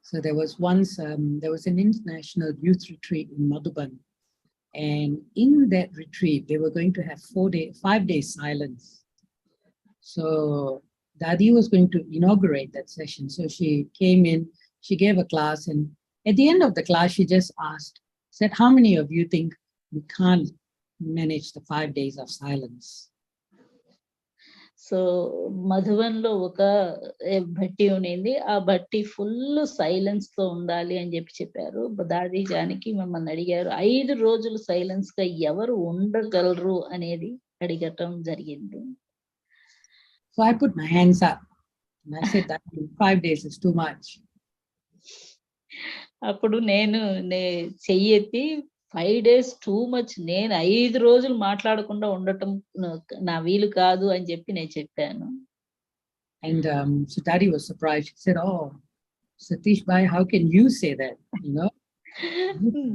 Speaker 2: So there was once, there was an international youth retreat in Madhuban. And in that retreat, they were going to have 5 days silence. So Dadi was going to inaugurate that session. So she came in, she gave a class, and at the end of the class, she just said, how many of you think we can't manage the 5 days of silence?
Speaker 4: So Madhuvan లో ఒక భట్టి ఉండింది, ఆ Bhatti full silence తో ఉండాలి అని చెప్పారు. దాది జానకి మమ్మల్ని అడిగారు, 5 రోజులు సైలెన్స్ గా ఎవరు ఉండగలరు అనేది అడిగటం జరిగింది.
Speaker 2: So I put my hands up and I said that 5 days is too much.
Speaker 4: అప్పుడు నేను చెయ్యి ఎత్తి 5 days టూ మచ్, నేను 5 రోజులు మాట్లాడకుండా ఉండటం నా వీలు కాదు అని చెప్పి నేను చెప్పాను.
Speaker 2: And so Daddy was surprised. She said, oh, Satish bhai, how can you say that? You know?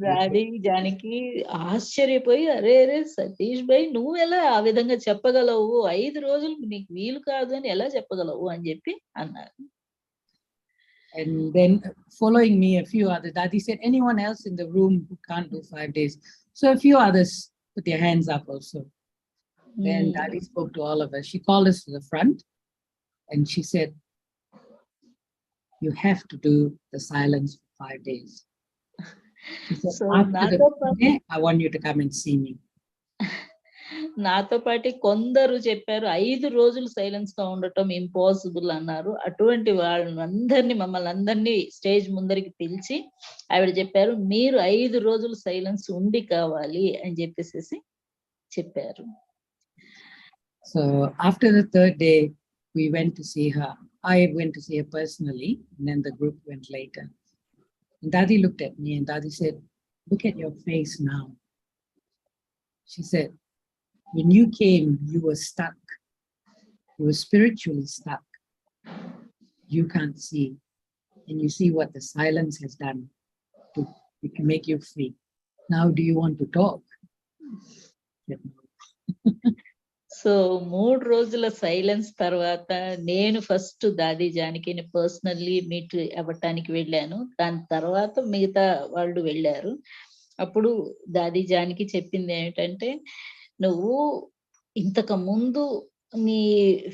Speaker 4: దాది జానకి ఆశ్చర్యపోయి, అరే అరే సతీష్ భాయ్, నువ్వు ఎలా ఆ విధంగా చెప్పగలవు, 5 రోజులు నీకు వీలు కాదు అని ఎలా చెప్పగలవు అని చెప్పి అన్నారు.
Speaker 2: And then following me, a few others, Daddy said, anyone else in the room who can't do 5 days? So a few others put their hands up also. Then Daddy spoke to all of us. She called us to the front and she said, you have to do the silence for 5 days. She said,
Speaker 4: So
Speaker 2: after the day, I want you to come and see me.
Speaker 4: నాతో పాటు కొందరు చెప్పారు 5 రోజులు silence గా ఉండటం impossible అన్నారు. అటువంటి వాళ్ళందరినీ, మమ్మల్ని అందరినీ స్టేజ్ ముందరికి పిలిచి ఆవిడ చెప్పారు, మీరు 5 రోజులు సైలెన్స్ ఉండి కావాలి అని చెప్పేసి చెప్పారు.
Speaker 2: So after the 3rd day, we went to see her. I went to see her personally, and then the group went later. And Daddy looked at me and Daddy said, look at your face now. She said, when you came, you were stuck. You were spiritually stuck. You can't see. And you see what the silence has done to make you free. Now, do you want to talk?
Speaker 4: So 3 రోజుల silence తర్వాత నేను first దాది జానకిని personally meet అవ్వటానికి వెళ్ళాను. దాని తర్వాత మిగతా వాళ్ళు వెళ్ళారు. అప్పుడు దాది జానకి చెప్పింది ఏమిటంటే, నువ్వు ఇంతకు ముందు నీ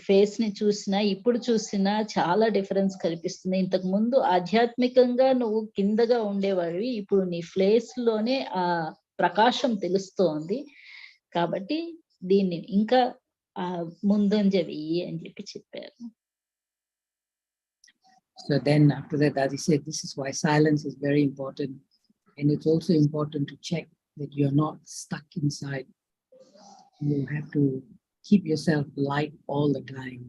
Speaker 4: ఫేస్ ని చూసినా ఇప్పుడు చూసినా చాలా డిఫరెన్స్ కనిపిస్తుంది. ఇంతకు ముందు ఆధ్యాత్మికంగా నువ్వు కిందగా ఉండేవాడివి, ఇప్పుడు నీ ఫేస్ లోనే ఆ ప్రకాశం తెలుస్తోంది, కాబట్టి దీన్ని ఇంకా ముందంజ వెయ్యి అని చెప్పి చెప్పారు.
Speaker 2: So then after that, Daddy said, this is why silence is very important. And it's also important to check that you're not stuck inside. You have to keep yourself light all the time.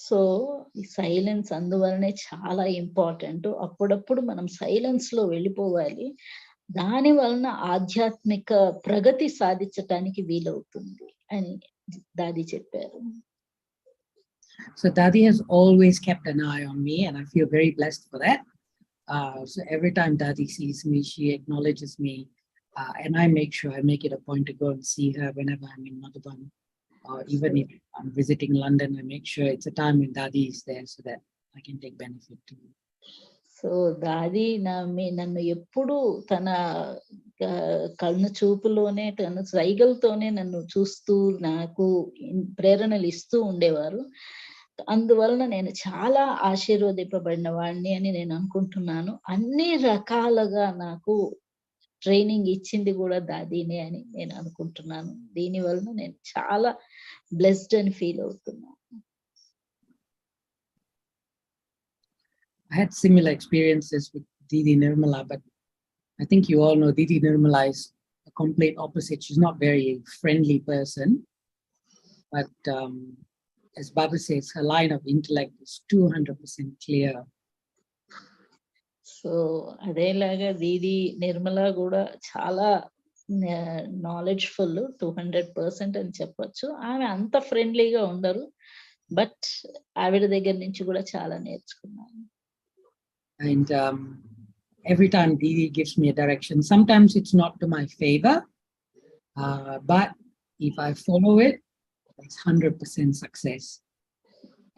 Speaker 4: So ఈ silence అందువలనే చాలా important. అప్పుడప్పుడు మనం silence లో వెళ్ళిపోవాలి, దాని వలన ఆధ్యాత్మిక ప్రగతి సాధించటానికి వీలవుతుంది అని దాది చెప్పారు.
Speaker 2: So Daddy has always kept an eye on me, and I feel very blessed for that. So every time Daddy sees me, she acknowledges me, and I make sure I make it a point to go and see her whenever I'm in Madhuban, or even if I'm visiting London, I make sure it's a time when Daddy is there so that I can take benefit too.
Speaker 4: So దాది నన్ను ఎప్పుడు తన కళ్ళు చూపులోనే, తన సైగలతోనే నన్ను చూస్తూ నాకు ప్రేరణలు ఇస్తూ ఉండేవారు. అందువలన నేను చాలా ఆశీర్వదింపబడిన వాడిని అని నేను అనుకుంటున్నాను. అన్ని రకాలుగా నాకు ట్రైనింగ్ ఇచ్చింది కూడా దాదీనే అని నేను అనుకుంటున్నాను. దీని వలన నేను చాలా బ్లెస్డ్ అని ఫీల్ అవుతున్నాను.
Speaker 2: I had similar experiences with Didi Nirmala, but I think you all know Didi Nirmala is a complete opposite. She's not very friendly person, but as Baba says, her line of intellect is 200% clear.
Speaker 4: So అదేలాగా దీది నిర్మల కూడా చాలా knowledgeful, 200% అని చెప్పొచ్చు. ఆమె అంత ఫ్రెండ్లీగా ఉండరు, but ఆవిడ దగ్గర నుంచి కూడా చాలా నేర్చుకున్నాను.
Speaker 2: And every time Didi gives me a direction, sometimes it's not to my favor, but if I follow it, it's 100% success.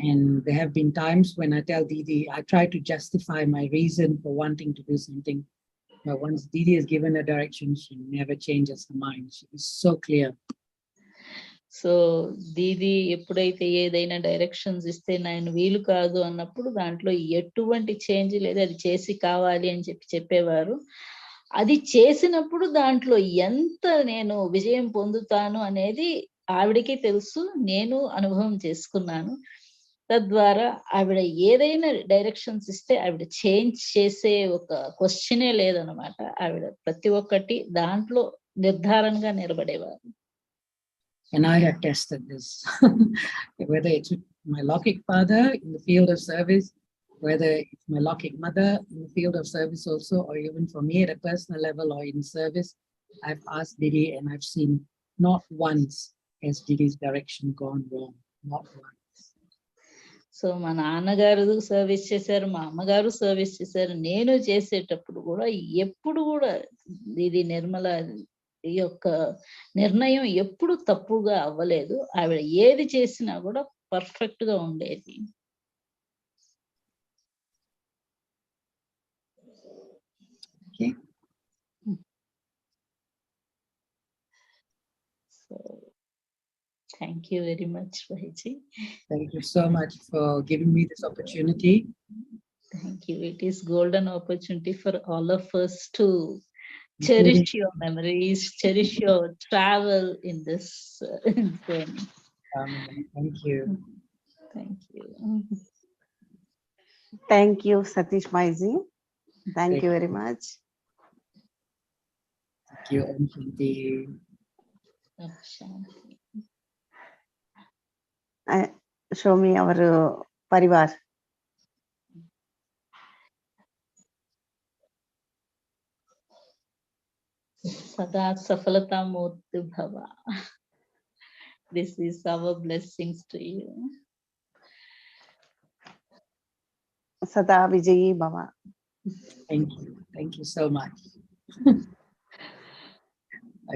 Speaker 2: And there have been times when I tell Didi, I try to justify my reason for wanting to do something. But once Didi has given a direction, she never changes her mind. She is so clear.
Speaker 4: So దీది ఎప్పుడైతే ఏదైనా directions ఇస్తే నేను వీలు కాదు అన్నప్పుడు దాంట్లో ఎటువంటి చేంజ్ లేదు, అది చేసి కావాలి అని చెప్పేవారు. అది చేసినప్పుడు దాంట్లో ఎంత నేను విజయం పొందుతాను అనేది ఆవిడకి తెలుసు, నేను అనుభవం చేసుకున్నాను. తద్వారా ఆవిడ ఏదైనా డైరెక్షన్స్ ఇస్తే ఆవిడ చేంజ్ చేసే ఒక క్వశ్చనే లేదనమాట. ఆవిడ ప్రతి ఒక్కటి దాంట్లో నిర్ధారణగా నిలబడేవారు.
Speaker 2: And I have tested this, whether it's my Lokik father in the field of service, whether it's my Lokik mother in the field of service also, or even for me at a personal level or in service, I've asked Didi and I've seen not once has Didi's direction gone wrong, not once.
Speaker 4: So మా నాన్నగారు service చేశారు, మా అమ్మగారు service చేశారు, నేను చేసేటప్పుడు కూడా ఎప్పుడు కూడా ఇది నిర్మల ఈ యొక్క నిర్ణయం ఎప్పుడు తప్పుగా అవ్వలేదు. ఆవిడ ఏది చేసినా కూడా పర్ఫెక్ట్ గా ఉండేది. So thank you very much, Bhaiji.
Speaker 2: Thank you so much for giving me this opportunity.
Speaker 4: Thank you. It is golden opportunity for all of us to cherish your memories, cherish your travel in this journey.
Speaker 2: Thank you.
Speaker 4: Thank you.
Speaker 1: Thank you, Satish Bhaiji. Thank you very much.
Speaker 2: Thank you, OMSANTHI.
Speaker 1: Show me our parivar.
Speaker 4: Sada Safalata Murti Bhava. This is our blessings to you.
Speaker 1: Sada Vijayi Bhava.
Speaker 2: Thank you. Thank you so much.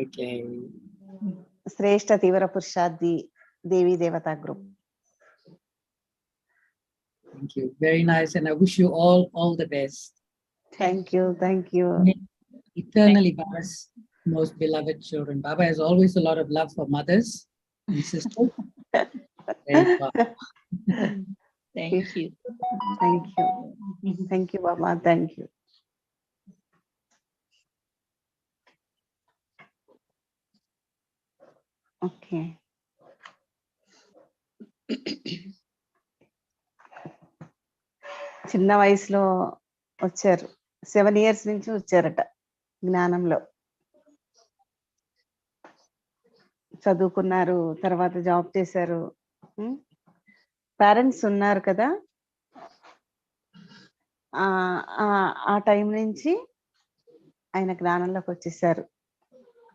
Speaker 2: Okay.
Speaker 1: Shrestha TEEVRA PURUSHARTH Devi DEVATHA group.
Speaker 2: Thank you. Very nice. And I wish you all the best.
Speaker 1: Thank you. Thank you.
Speaker 2: Eternally Baba's most beloved children. Baba has always a lot of love for mothers and sisters.
Speaker 4: Thank you.
Speaker 1: Thank you. Thank you, Baba. Thank you. Okay. చిన్న వయసులో వచ్చారు, 7 years నుంచి వచ్చారట జ్ఞానంలో. చదువుకున్నారు, తర్వాత job చేశారు. Parents ఉన్నారు కదా, ఆ టైం నుంచి ఆయన జ్ఞానంలోకి వచ్చేసారు.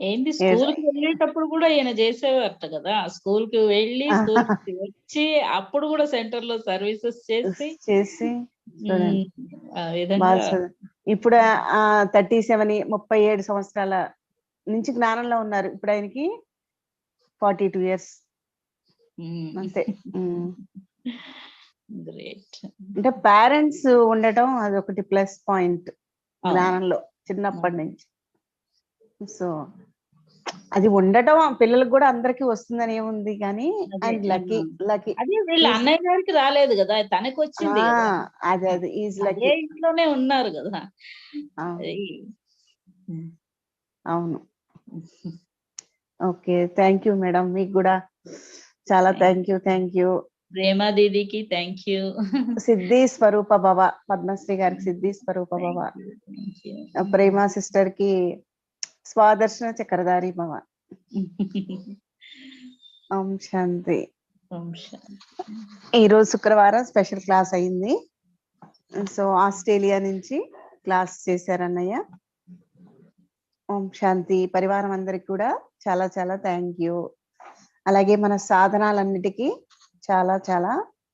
Speaker 4: ఏంటి స్కూల్ కి వెళ్ళేటప్పుడు కూడా ఈయన చేసేవారట కదా, స్కూల్ కి వెళ్ళి స్కూల్ కి వచ్చి అప్పుడు కూడా సెంటర్ లో సర్వీసెస్ చేసి
Speaker 1: ఇప్పుడు 37 సంవత్సరాల నుంచి జ్ఞానంలో ఉన్నారు. ఇప్పుడు ఆయనకి 42 years అంతే.
Speaker 4: గ్రేట్.
Speaker 1: అంటే పేరెంట్స్ ఉండటం అది ఒకటి ప్లస్ పాయింట్ జ్ఞానంలో చిన్నప్పటి నుంచి. సో అది ఉండటం పిల్లలకు కూడా అందరికి వస్తుందని ఏముంది, కానీ అండ్ లక్కీ
Speaker 4: అది వీళ్ళ అన్నయ్య గారికి రాలేదు కదా, తనకు వచ్చింది.
Speaker 1: అది ఈజ్ లక్కీ.
Speaker 4: ఇంట్లోనే ఉన్నారు కదా.
Speaker 1: అవును. Okay, thank you madam. మీకు కూడా చాలా థ్యాంక్ యూ.
Speaker 4: ప్రేమ దీదికి థ్యాంక్ యూ.
Speaker 1: సిద్ధి స్వరూప భవ, పద్మశ్రీ గారికి సిద్ధి స్వరూప భవ. ప్రేమ సిస్టర్ కి స్వాదర్శన చక్రధారి భవ. ఓం శాంతి. ఈరోజు శుక్రవారం స్పెషల్ క్లాస్ అయింది. సో ఆస్ట్రేలియా నుంచి క్లాస్ చేశారన్నయ్య. ఓం శాంతి. పరివారం అందరికి కూడా చాలా చాలా థ్యాంక్ యూ. అలాగే మన సాధనాలన్నిటికీ చాలా చాలా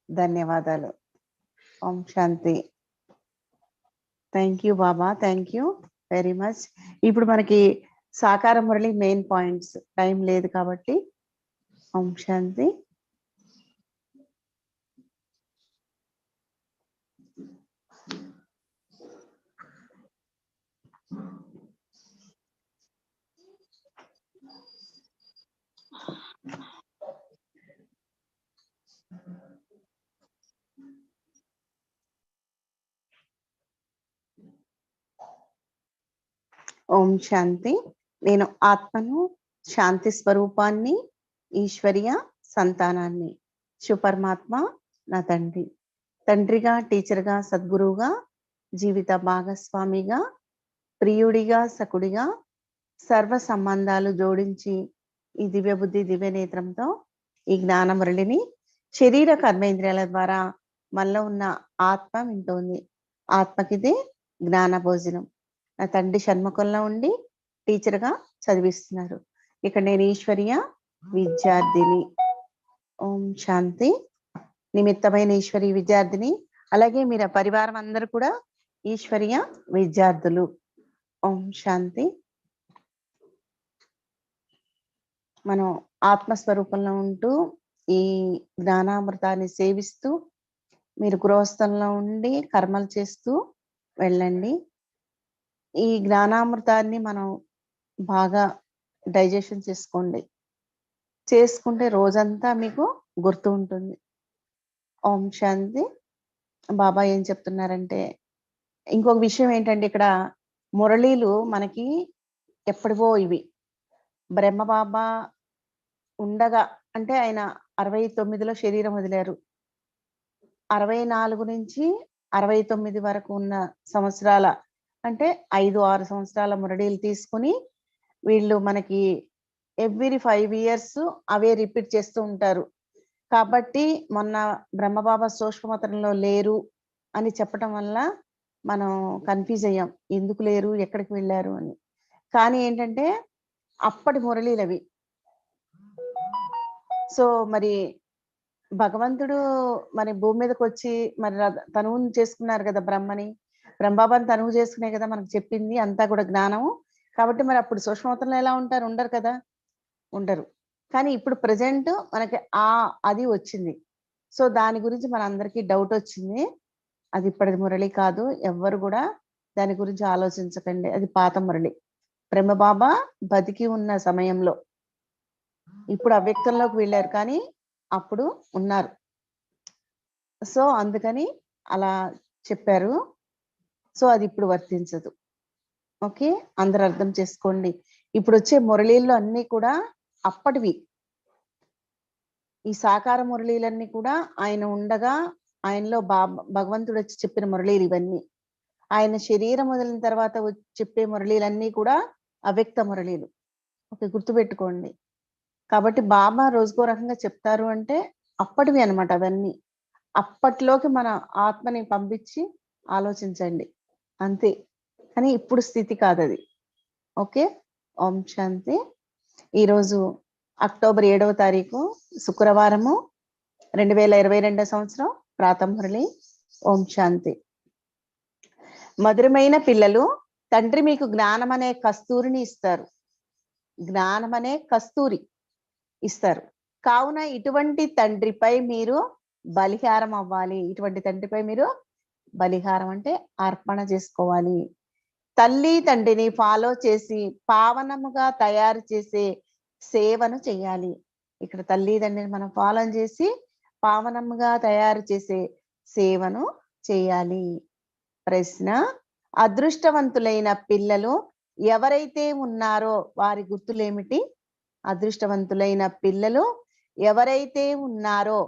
Speaker 1: ధన్యవాదాలు. ఓం శాంతి. Thank you Baba, thank you very much. ఇప్పుడు మనకి సాకార మురళి మెయిన్ పాయింట్స్, టైం లేదు కాబట్టి. ఓం శాంతి. ఓం శాంతి. నేను ఆత్మను, శాంతి స్వరూపాన్ని, ఈశ్వరీయ సంతానాన్ని. శుపరమాత్మ నా తండ్రి, తండ్రిగా, టీచర్గా, సద్గురువుగా, జీవిత భాగస్వామిగా, ప్రియుడిగా, సకుడిగా, సర్వ సంబంధాలు జోడించి ఈ దివ్య బుద్ధి దివ్య నేత్రంతో ఈ జ్ఞాన మురళిని శరీర కర్మేంద్రియాల ద్వారా మనలో ఉన్న ఆత్మ వింటోంది. ఆత్మకిదే జ్ఞాన భోజనం. నా తండ్రి షణ్ముఖంలో ఉండి టీచర్గా చదివిస్తున్నారు. ఇక్కడ నేను ఈశ్వరీయ విద్యార్థిని. ఓం శాంతి. నిమిత్తమైన ఈశ్వరీయ విద్యార్థిని, అలాగే మీరు పరివారం అందరూ కూడా ఈశ్వరీయ విద్యార్థులు. ఓం శాంతి. మనం ఆత్మస్వరూపంలో ఉంటూ ఈ జ్ఞానామృతాన్ని సేవిస్తూ మీరు గృహస్థంలో ఉండి కర్మలు చేస్తూ వెళ్ళండి. ఈ జ్ఞానామృతాన్ని మనం బాగా డైజెషన్ చేసుకోండి. చేసుకుంటే రోజంతా మీకు గుర్తు ఉంటుంది. ఓం శాంతి. బాబా ఏం చెప్తున్నారంటే, ఇంకొక విషయం ఏంటంటే, ఇక్కడ మురళీలు మనకి ఎప్పటివో ఇవి బ్రహ్మబాబా ఉండగా, అంటే ఆయన 69లో శరీరం వదిలారు. 64 నుంచి 69 వరకు ఉన్న సంవత్సరాల, అంటే 5-6 సంవత్సరాల మురళీలు తీసుకుని వీళ్ళు మనకి ఎవ్రీ 5 years అవే రిపీట్ చేస్తూ ఉంటారు. కాబట్టి మొన్న బ్రహ్మబాబా సూక్ష్మతరంలో లేరు అని చెప్పడం వల్ల మనం కన్ఫ్యూజ్ అయ్యాం, ఎందుకు లేరు, ఎక్కడికి వెళ్ళారు అని. కానీ ఏంటంటే అప్పటి మురళీలు అవి. సో మరి భగవంతుడు మరి భూమి మీదకి వచ్చి మరి తనువుని చేసుకున్నారు కదా బ్రహ్మని, బ్రహ్మబాబాని తనువు చేసుకునే కదా మనకు చెప్పింది అంతా కూడా జ్ఞానము. కాబట్టి మరి అప్పుడు సూక్ష్మతరంలో ఎలా ఉంటారు, ఉండరు కదా, ఉండరు. కానీ ఇప్పుడు ప్రజెంట్ మనకి అది వచ్చింది. సో దాని గురించి మన అందరికీ డౌట్ వచ్చింది. అది ఇప్పటి మురళి కాదు, ఎవ్వరు కూడా దాని గురించి ఆలోచించకండి, అది పాత మురళి. బ్రహ్మబాబా బతికి ఉన్న సమయంలో, ఇప్పుడు అవ్యక్తంలోకి వెళ్ళారు కానీ అప్పుడు ఉన్నారు. సో అందుకని అలా చెప్పారు. సో అది ఇప్పుడు వర్తించదు. ఓకే, అందరు అర్థం చేసుకోండి. ఇప్పుడు వచ్చే మురళీల్లో అన్ని కూడా అప్పటివి. ఈ సాకార మురళీలన్నీ కూడా ఆయన ఉండగా ఆయనలో భగవంతుడు వచ్చి చెప్పిన మురళీలు ఇవన్నీ. ఆయన శరీరం వదిలిన తర్వాత చెప్పే మురళీలన్నీ కూడా అవ్యక్త మురళీలు. ఓకే, గుర్తుపెట్టుకోండి. కాబట్టి బాబా రోజుకో రకంగా చెప్తారు అంటే అప్పటివి అనమాట అవన్నీ. అప్పట్లోకి మన ఆత్మని పంపించి ఆలోచించండి అంతే. కానీ ఇప్పుడు స్థితి కాదు అది. ఓకే, ఓం శాంతి. ఈరోజు అక్టోబర్ 7వ తారీఖు శుక్రవారము, 2022 సంవత్సరం, ప్రాతమురళి. ఓం శాంతి. మధురమైన పిల్లలు, తండ్రి మీకు జ్ఞానం అనే కస్తూరిని ఇస్తారు. జ్ఞానం అనే కస్తూరి ఇస్తారు. కావున ఇటువంటి తండ్రిపై మీరు బలిహారం అవ్వాలి. ఇటువంటి తండ్రిపై మీరు బలిహారం అంటే అర్పణ చేసుకోవాలి. తల్లి తండ్రిని ఫాలో చేసి పావనముగా తయారు చేసే సేవను చేయాలి. ఇక్కడ తల్లి తండ్రిని మనం ఫాలో చేసి పావనముగా తయారు చేసే సేవను చేయాలి. ప్రశ్న: అదృష్టవంతులైన పిల్లలు ఎవరైతే ఉన్నారో వారి గుర్తులేమిటి? అదృష్టవంతులైన పిల్లలు ఎవరైతే ఉన్నారో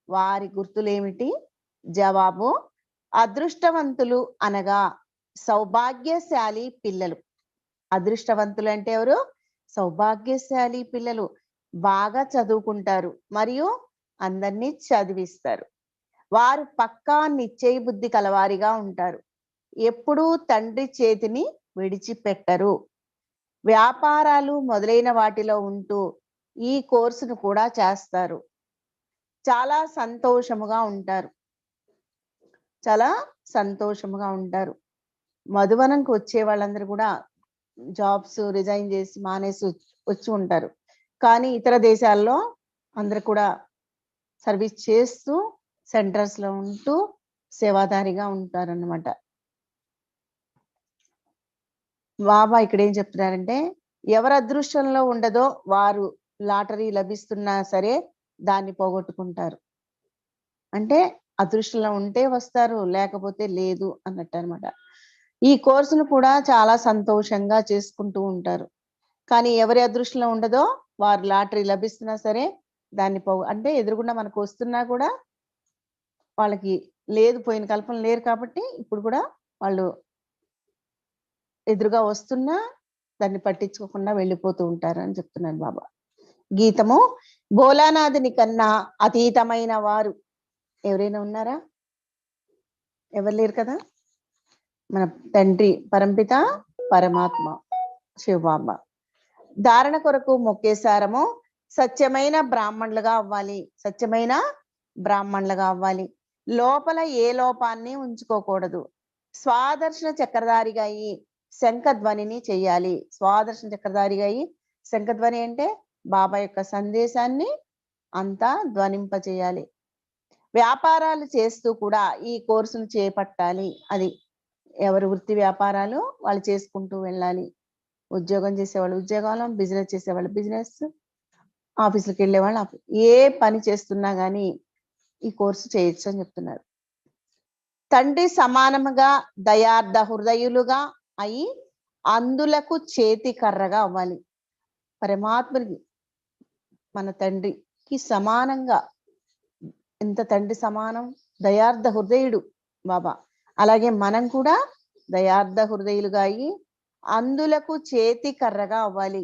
Speaker 1: వారి గుర్తులేమిటి? జవాబు: అదృష్టవంతులు అనగా సౌభాగ్యశాలి పిల్లలు. అదృష్టవంతులు అంటే ఎవరు? సౌభాగ్యశాలి పిల్లలు. బాగా చదువుకుంటారు మరియు అందరినీ చదివిస్తారు. వారు పక్కా నిశ్చయ బుద్ధి కలవారిగా ఉంటారు. ఎప్పుడూ తండ్రి చేతిని విడిచిపెట్టరు. వ్యాపారాలు మొదలైన వాటిలో ఉంటూ ఈ కోర్సును కూడా చేస్తారు. చాలా సంతోషముగా ఉంటారు, చాలా సంతోషముగా ఉంటారు. మధువనంకి వచ్చే వాళ్ళందరూ కూడా జాబ్స్ రిజైన్ చేసి మానేసి వచ్చి ఉంటారు. కానీ ఇతర దేశాల్లో అందరూ కూడా సర్వీస్ చేస్తూ సెంటర్స్ లో ఉంటూ సేవాదారిగా ఉంటారన్నమాట. బాబా ఇక్కడ ఏం చెప్తున్నారంటే, ఎవరి అదృష్టంలో ఉండదో వారు లాటరీ లభిస్తున్నా సరే దాన్ని పోగొట్టుకుంటారు. అంటే అదృష్టంలో ఉంటే వస్తారు, లేకపోతే లేదు అన్నట్టు అనమాట. ఈ కోర్సును కూడా చాలా సంతోషంగా చేసుకుంటూ ఉంటారు. కానీ ఎవరి అదృష్టంలో ఉండదో వారు లాటరీ లభిస్తున్నా సరే దాన్ని అంటే ఎదురుగుండా మనకు వస్తున్నా కూడా వాళ్ళకి లేదు, పోయిన కల్పన లేరు కాబట్టి ఇప్పుడు కూడా వాళ్ళు ఎదురుగా వస్తున్నా దాన్ని పట్టించుకోకుండా వెళ్ళిపోతూ ఉంటారు అని చెప్తున్నాను బాబా. గీతము, భోలానాథుని కన్నా అతీతమైన వారు ఎవరైనా ఉన్నారా? ఎవరు లేరు కదా. మన తండ్రి పరంపిత పరమాత్మ శివబాబా. ధారణ కొరకు మొక్కేసారము సత్యమైన బ్రాహ్మణులుగా అవ్వాలి, సత్యమైన బ్రాహ్మణులుగా అవ్వాలి. లోపల ఏ లోపాన్ని ఉంచుకోకూడదు. స్వాదర్శన చక్రధారిగా అయ్యి శంఖధ్వనిని చెయ్యాలి. స్వాదర్శన చక్రధారిగా అయ్యి శంఖధ్వని అంటే బాబా యొక్క సందేశాన్ని అంతా ధ్వనింప చేయాలి. వ్యాపారాలు చేస్తూ కూడా ఈ కోర్సును చేపట్టాలి. అది ఎవరి వృత్తి వ్యాపారాలు వాళ్ళు చేసుకుంటూ వెళ్ళాలి. ఉద్యోగం చేసేవాళ్ళు ఉద్యోగాలు, బిజినెస్ చేసేవాళ్ళు బిజినెస్, ఆఫీసులకు వెళ్ళే వాళ్ళు ఏ పని చేస్తున్నా కానీ ఈ కోర్సు చేయొచ్చు అని చెప్తున్నారు. తండ్రి సమానముగా దయార్థ హృదయులుగా అయి అందులకు చేతి కర్రగా అవ్వాలి. పరమాత్మకి మన తండ్రికి సమానంగా, ఎంత తండ్రి సమానం, దయార్థ హృదయుడు బాబా. అలాగే మనం కూడా దయార్థ హృదయులుగా అయ్యి అందులకు చేతి కర్రగా అవ్వాలి.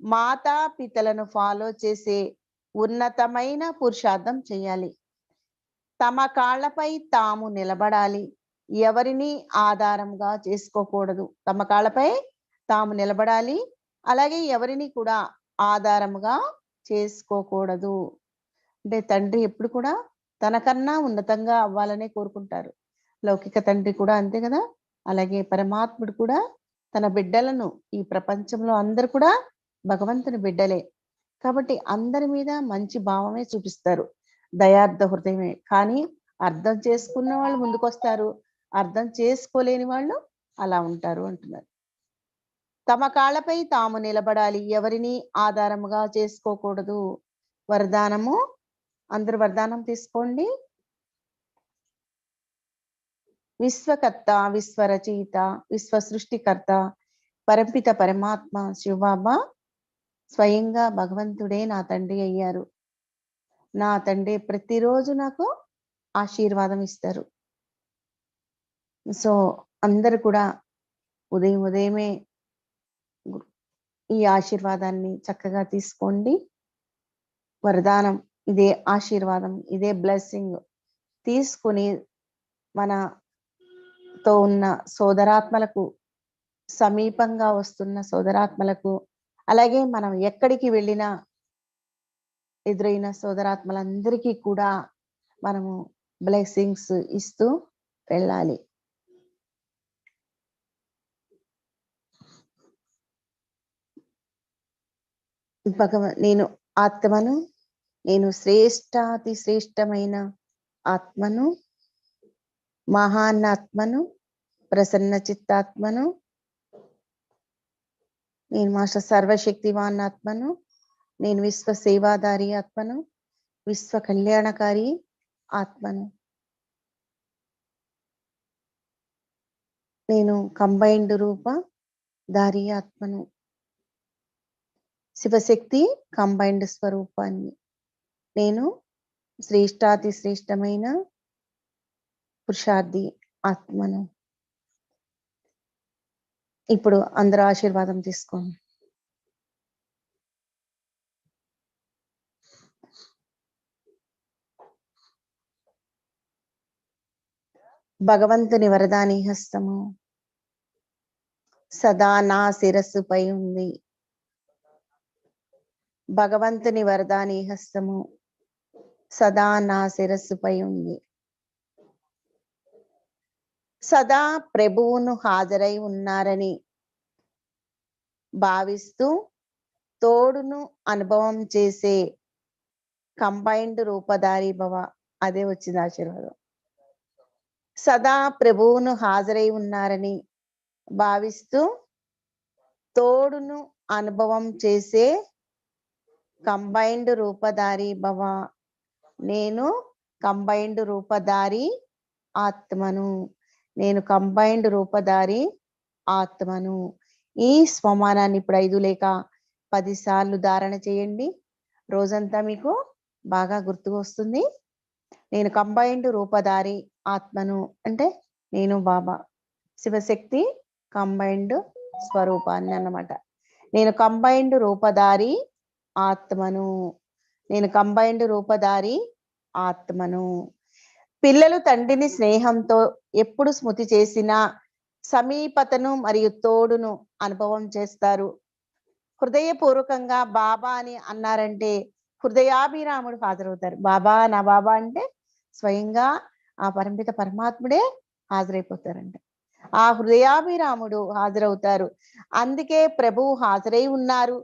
Speaker 1: మాతా పితలను ఫాలో చేసే ఉన్నతమైన పురుషార్థం చేయాలి. తమ కాళ్ళపై తాము నిలబడాలి. ఎవరిని ఆధారంగా చేసుకోకూడదు. తమ కాళ్ళపై తాము నిలబడాలి. అలాగే ఎవరిని కూడా ఆధారముగా చేసుకోకూడదు. అంటే తండ్రి ఎప్పుడు కూడా తనకన్నా ఉన్నతంగా అవ్వాలనే కోరుకుంటారు. లౌకిక తండ్రి కూడా అంతే కదా. అలాగే పరమాత్ముడు కూడా తన బిడ్డలను, ఈ ప్రపంచంలో అందరు కూడా భగవంతుని బిడ్డలే కాబట్టి అందరి మీద మంచి భావమే చూపిస్తారు, దయార్థ హృదయమే. కానీ అర్థం చేసుకున్న వాళ్ళు ముందుకొస్తారు, అర్థం చేసుకోలేని వాళ్ళు అలా ఉంటారు అంటున్నారు. తమ కాళ్ళపై తాము నిలబడాలి, ఎవరిని ఆధారముగా చేసుకోకూడదు. వరదానము, అందరు వరదానం తీసుకోండి. విశ్వకర్త, విశ్వరచయిత, విశ్వ సృష్టికర్త పరపిత పరమాత్మ శివబాబా స్వయంగా భగవంతుడే నా తండ్రి అయ్యారు. నా తండ్రి ప్రతిరోజు నాకు ఆశీర్వాదం ఇస్తారు. సో అందరు కూడా ఉదయమే ఈ ఆశీర్వాదాన్ని చక్కగా తీసుకోండి. వరదానం ఇదే ఆశీర్వాదం, ఇదే బ్లెస్సింగ్ తీసుకుని మనతో ఉన్న సోదరాత్మలకు, సమీపంగా వస్తున్న సోదరాత్మలకు, అలాగే మనం ఎక్కడికి వెళ్ళినా ఎదురైన సోదరాత్మలందరికీ కూడా మనము బ్లెస్సింగ్స్ ఇస్తూ వెళ్ళాలి. నేను ఆత్మను, నేను శ్రేష్టాతి శ్రేష్టమైన ఆత్మను, మహాన్నాత్మను, ప్రసన్న చిత్తాత్మను, నేను మాస్టర్ సర్వశక్తివాన్ ఆత్మను, నేను విశ్వ సేవాదారి ఆత్మను, విశ్వ కళ్యాణకారి ఆత్మను, నేను కంబైన్డ్ రూప దారి ఆత్మను, శివశక్తి కంబైన్డ్ స్వరూపాన్ని, నేను శ్రేష్టాతి శ్రేష్టమైన పురుషార్థి ఆత్మను. ఇప్పుడు అందరూ ఆశీర్వాదం తీసుకోండి. భగవంతుని వరదాని హస్తము సదా నా శిరస్సుపై ఉంది. భగవంతుని వరదాని హస్తము సదా నా శిరస్సుపై ఉంది. సదా ప్రభువును హాజరై ఉన్నారని భావిస్తూ తోడును అనుభవం చేసే కంబైన్డ్ రూపధారి భవ. అదే వచ్చింది ఆశీర్వాదం. సదా ప్రభువును హాజరై ఉన్నారని భావిస్తూ తోడును అనుభవం చేసే కంబైన్డ్ రూపధారి భవ. నేను కంబైన్డ్ రూపధారి ఆత్మను. నేను కంబైన్డ్ రూపధారి ఆత్మను. ఈ స్వమానాన్ని ఇప్పుడు 5 లేక 10 సార్లు ధారణ చేయండి. రోజంతా మీకు బాగా గుర్తుకు వస్తుంది. నేను కంబైన్డ్ రూపధారి ఆత్మను అంటే నేను బాబా శివశక్తి కంబైన్డ్ స్వరూపాన్ని అన్నమాట. నేను కంబైన్డ్ రూపధారి ఆత్మను. నేను కంబైన్డ్ రూపధారి ఆత్మను. పిల్లలు తండ్రిని స్నేహంతో ఎప్పుడు స్మృతి చేసినా సమీపతను మరియు తోడును అనుభవం చేస్తారు. హృదయపూర్వకంగా బాబా అని అన్నారంటే హృదయాభిరాముడు హాజరవుతారు. బాబా నా బాబా అంటే స్వయంగా ఆ పరమిత పరమాత్ముడే హాజరైపోతారంట. ఆ హృదయాభిరాముడు హాజరవుతారు. అందుకే ప్రభువు హాజరై ఉన్నారు,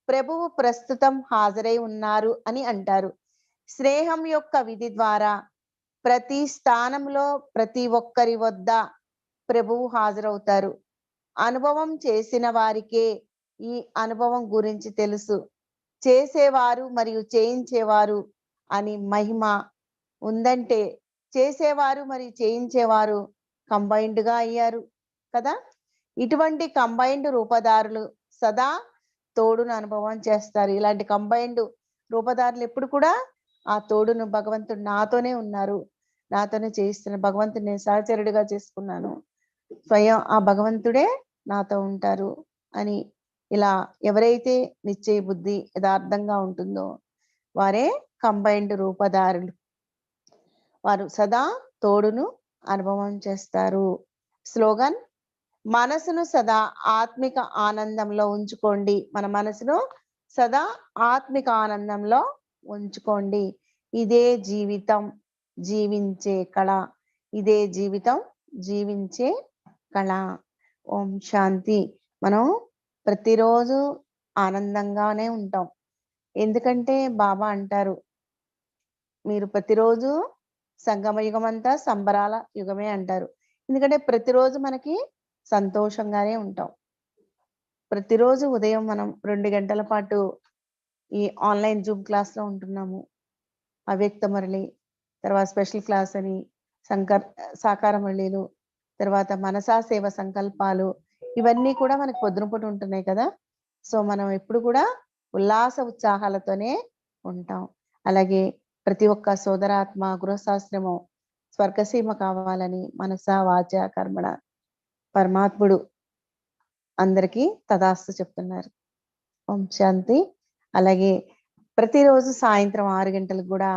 Speaker 1: ప్రభువు ప్రస్తుతం హాజరై ఉన్నారు అని అంటారు. స్నేహం యొక్క విధి ద్వారా ప్రతి స్థానంలో ప్రతి ఒక్కరి వద్ద ప్రభువు హాజరవుతారు. అనుభవం చేసిన వారికే ఈ అనుభవం గురించి తెలుసు. చేసేవారు మరియు చేయించేవారు అని మహిమ ఉందంటే చేసేవారు మరియు చేయించేవారు కంబైన్డ్ గా అయ్యారు కదా. ఇటువంటి కంబైన్డ్ రూపధారులు సదా తోడును అనుభవం చేస్తారు. ఇలాంటి కంబైన్డ్ రూపధారులు ఎప్పుడు కూడా ఆ తోడును భగవంతుడు నాతోనే ఉన్నారు, నాతోనే చేయిస్తున్న భగవంతుడు నేను సహచరుడిగా చేసుకున్నాను, స్వయం ఆ భగవంతుడే నాతో ఉంటారు అని ఇలా ఎవరైతే నిశ్చయ బుద్ధి యథార్థంగా ఉంటుందో వారే కంబైన్డ్ రూపధారులు. వారు సదా తోడును అనుభవం చేస్తారు. స్లోగన్: మనసును సదా ఆత్మిక ఆనందంలో ఉంచుకోండి. మన మనసును సదా ఆత్మిక ఆనందంలో ఉంచుకోండి. ఇదే జీవితం జీవించే కళ. ఇదే జీవితం జీవించే కళ. ఓం శాంతి. మనం ప్రతిరోజు ఆనందంగానే ఉంటాం. ఎందుకంటే బాబా అంటారు మీరు ప్రతిరోజు సంగమ యుగం అంతా సంబరాల యుగమే అంటారు. ఎందుకంటే ప్రతిరోజు మనకి సంతోషంగానే ఉంటాం. ప్రతిరోజు ఉదయం మనం 2 గంటల పాటు ఈ ఆన్లైన్ జూమ్ క్లాస్ లో ఉంటున్నాము. అవ్యక్త మురళి, తర్వాత స్పెషల్ క్లాస్ అని, సాకార మురళిలు, తర్వాత మనసా సేవ సంకల్పాలు, ఇవన్నీ కూడా మనకి పొద్దునపూట ఉంటున్నాయి కదా. సో మనం ఎప్పుడు కూడా ఉల్లాస ఉత్సాహాలతోనే ఉంటాం. అలాగే ప్రతి ఒక్క సోదరాత్మ గృహశాస్త్రము స్వర్గసీమ కావాలని మనస వాచ కర్మణ పరమాత్ముడు అందరికీ తదాస్తు చెప్తున్నారు. ఓం శాంతి. అలాగే ప్రతిరోజు సాయంత్రం 6 గంటలకు కూడా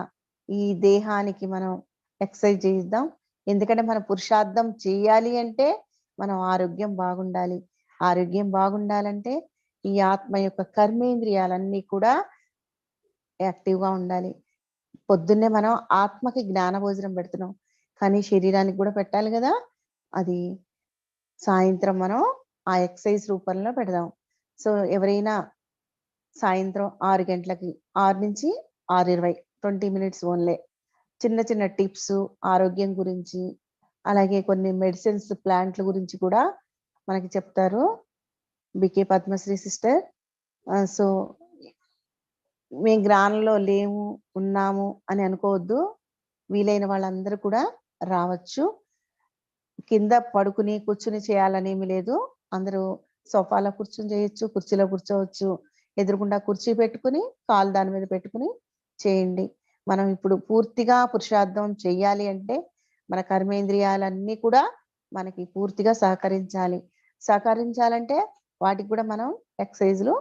Speaker 1: ఈ దేహానికి మనం ఎక్సర్సైజ్ చేద్దాం. ఎందుకంటే మనం పురుషార్థం చేయాలి అంటే మనం ఆరోగ్యం బాగుండాలి. ఆరోగ్యం బాగుండాలంటే ఈ ఆత్మ యొక్క కర్మేంద్రియాలన్నీ కూడా యాక్టివ్గా ఉండాలి. పొద్దున్నే మనం ఆత్మకి జ్ఞాన భోజనం పెడుతున్నాం, కానీ శరీరానికి కూడా పెట్టాలి కదా. అది సాయంత్రం మనం ఆ ఎక్సర్సైజ్ రూపంలో పెడదాం. సో ఎవరైనా సాయంత్రం 6 గంటలకి 6 నుంచి 6:20 20 మినిట్స్ ఓన్లే చిన్న చిన్న టిప్స్ ఆరోగ్యం గురించి, అలాగే కొన్ని మెడిసిన్స్ ప్లాంట్ల గురించి కూడా మనకి చెప్తారు బికే పద్మశ్రీ సిస్టర్. సో మేము గ్రామంలో లేము ఉన్నాము అని అనుకోవద్దు. వీలైన వాళ్ళందరూ కూడా రావచ్చు. కింద పడుకుని కూర్చుని చేయాలనేమి లేదు. అందరూ సోఫాలో కూర్చుని చేయొచ్చు, కుర్చీలో కూర్చోవచ్చు, ఎదురుకుండా కుర్చీ పెట్టుకుని కాలు దాని మీద పెట్టుకుని చేయండి. మనం ఇప్పుడు పూర్తిగా పురుషార్థం చెయ్యాలి అంటే మన కర్మేంద్రియాలన్నీ కూడా మనకి పూర్తిగా సహకరించాలంటే వాటికి కూడా మనం ఎక్సర్సైజ్లు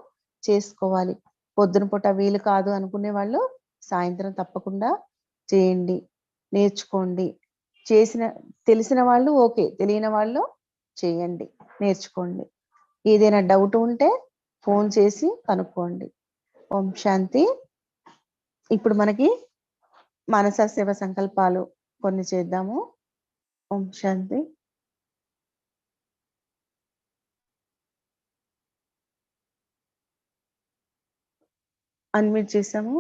Speaker 1: చేసుకోవాలి. పొద్దున పూట వీలు కాదు అనుకునే వాళ్ళు సాయంత్రం తప్పకుండా చేయండి, నేర్చుకోండి. తెలిసిన వాళ్ళు ఓకే, తెలియని వాళ్ళు చేయండి, నేర్చుకోండి. ఏదైనా డౌట్ ఉంటే ఫోన్ చేసి కనుక్కోండి. ఓం శాంతి. ఇప్పుడు మనకి మనస శివ సంకల్పాలు కొన్ని చేద్దాము. ఓం శాంతి. అన్మ్యూట్ చేసాము.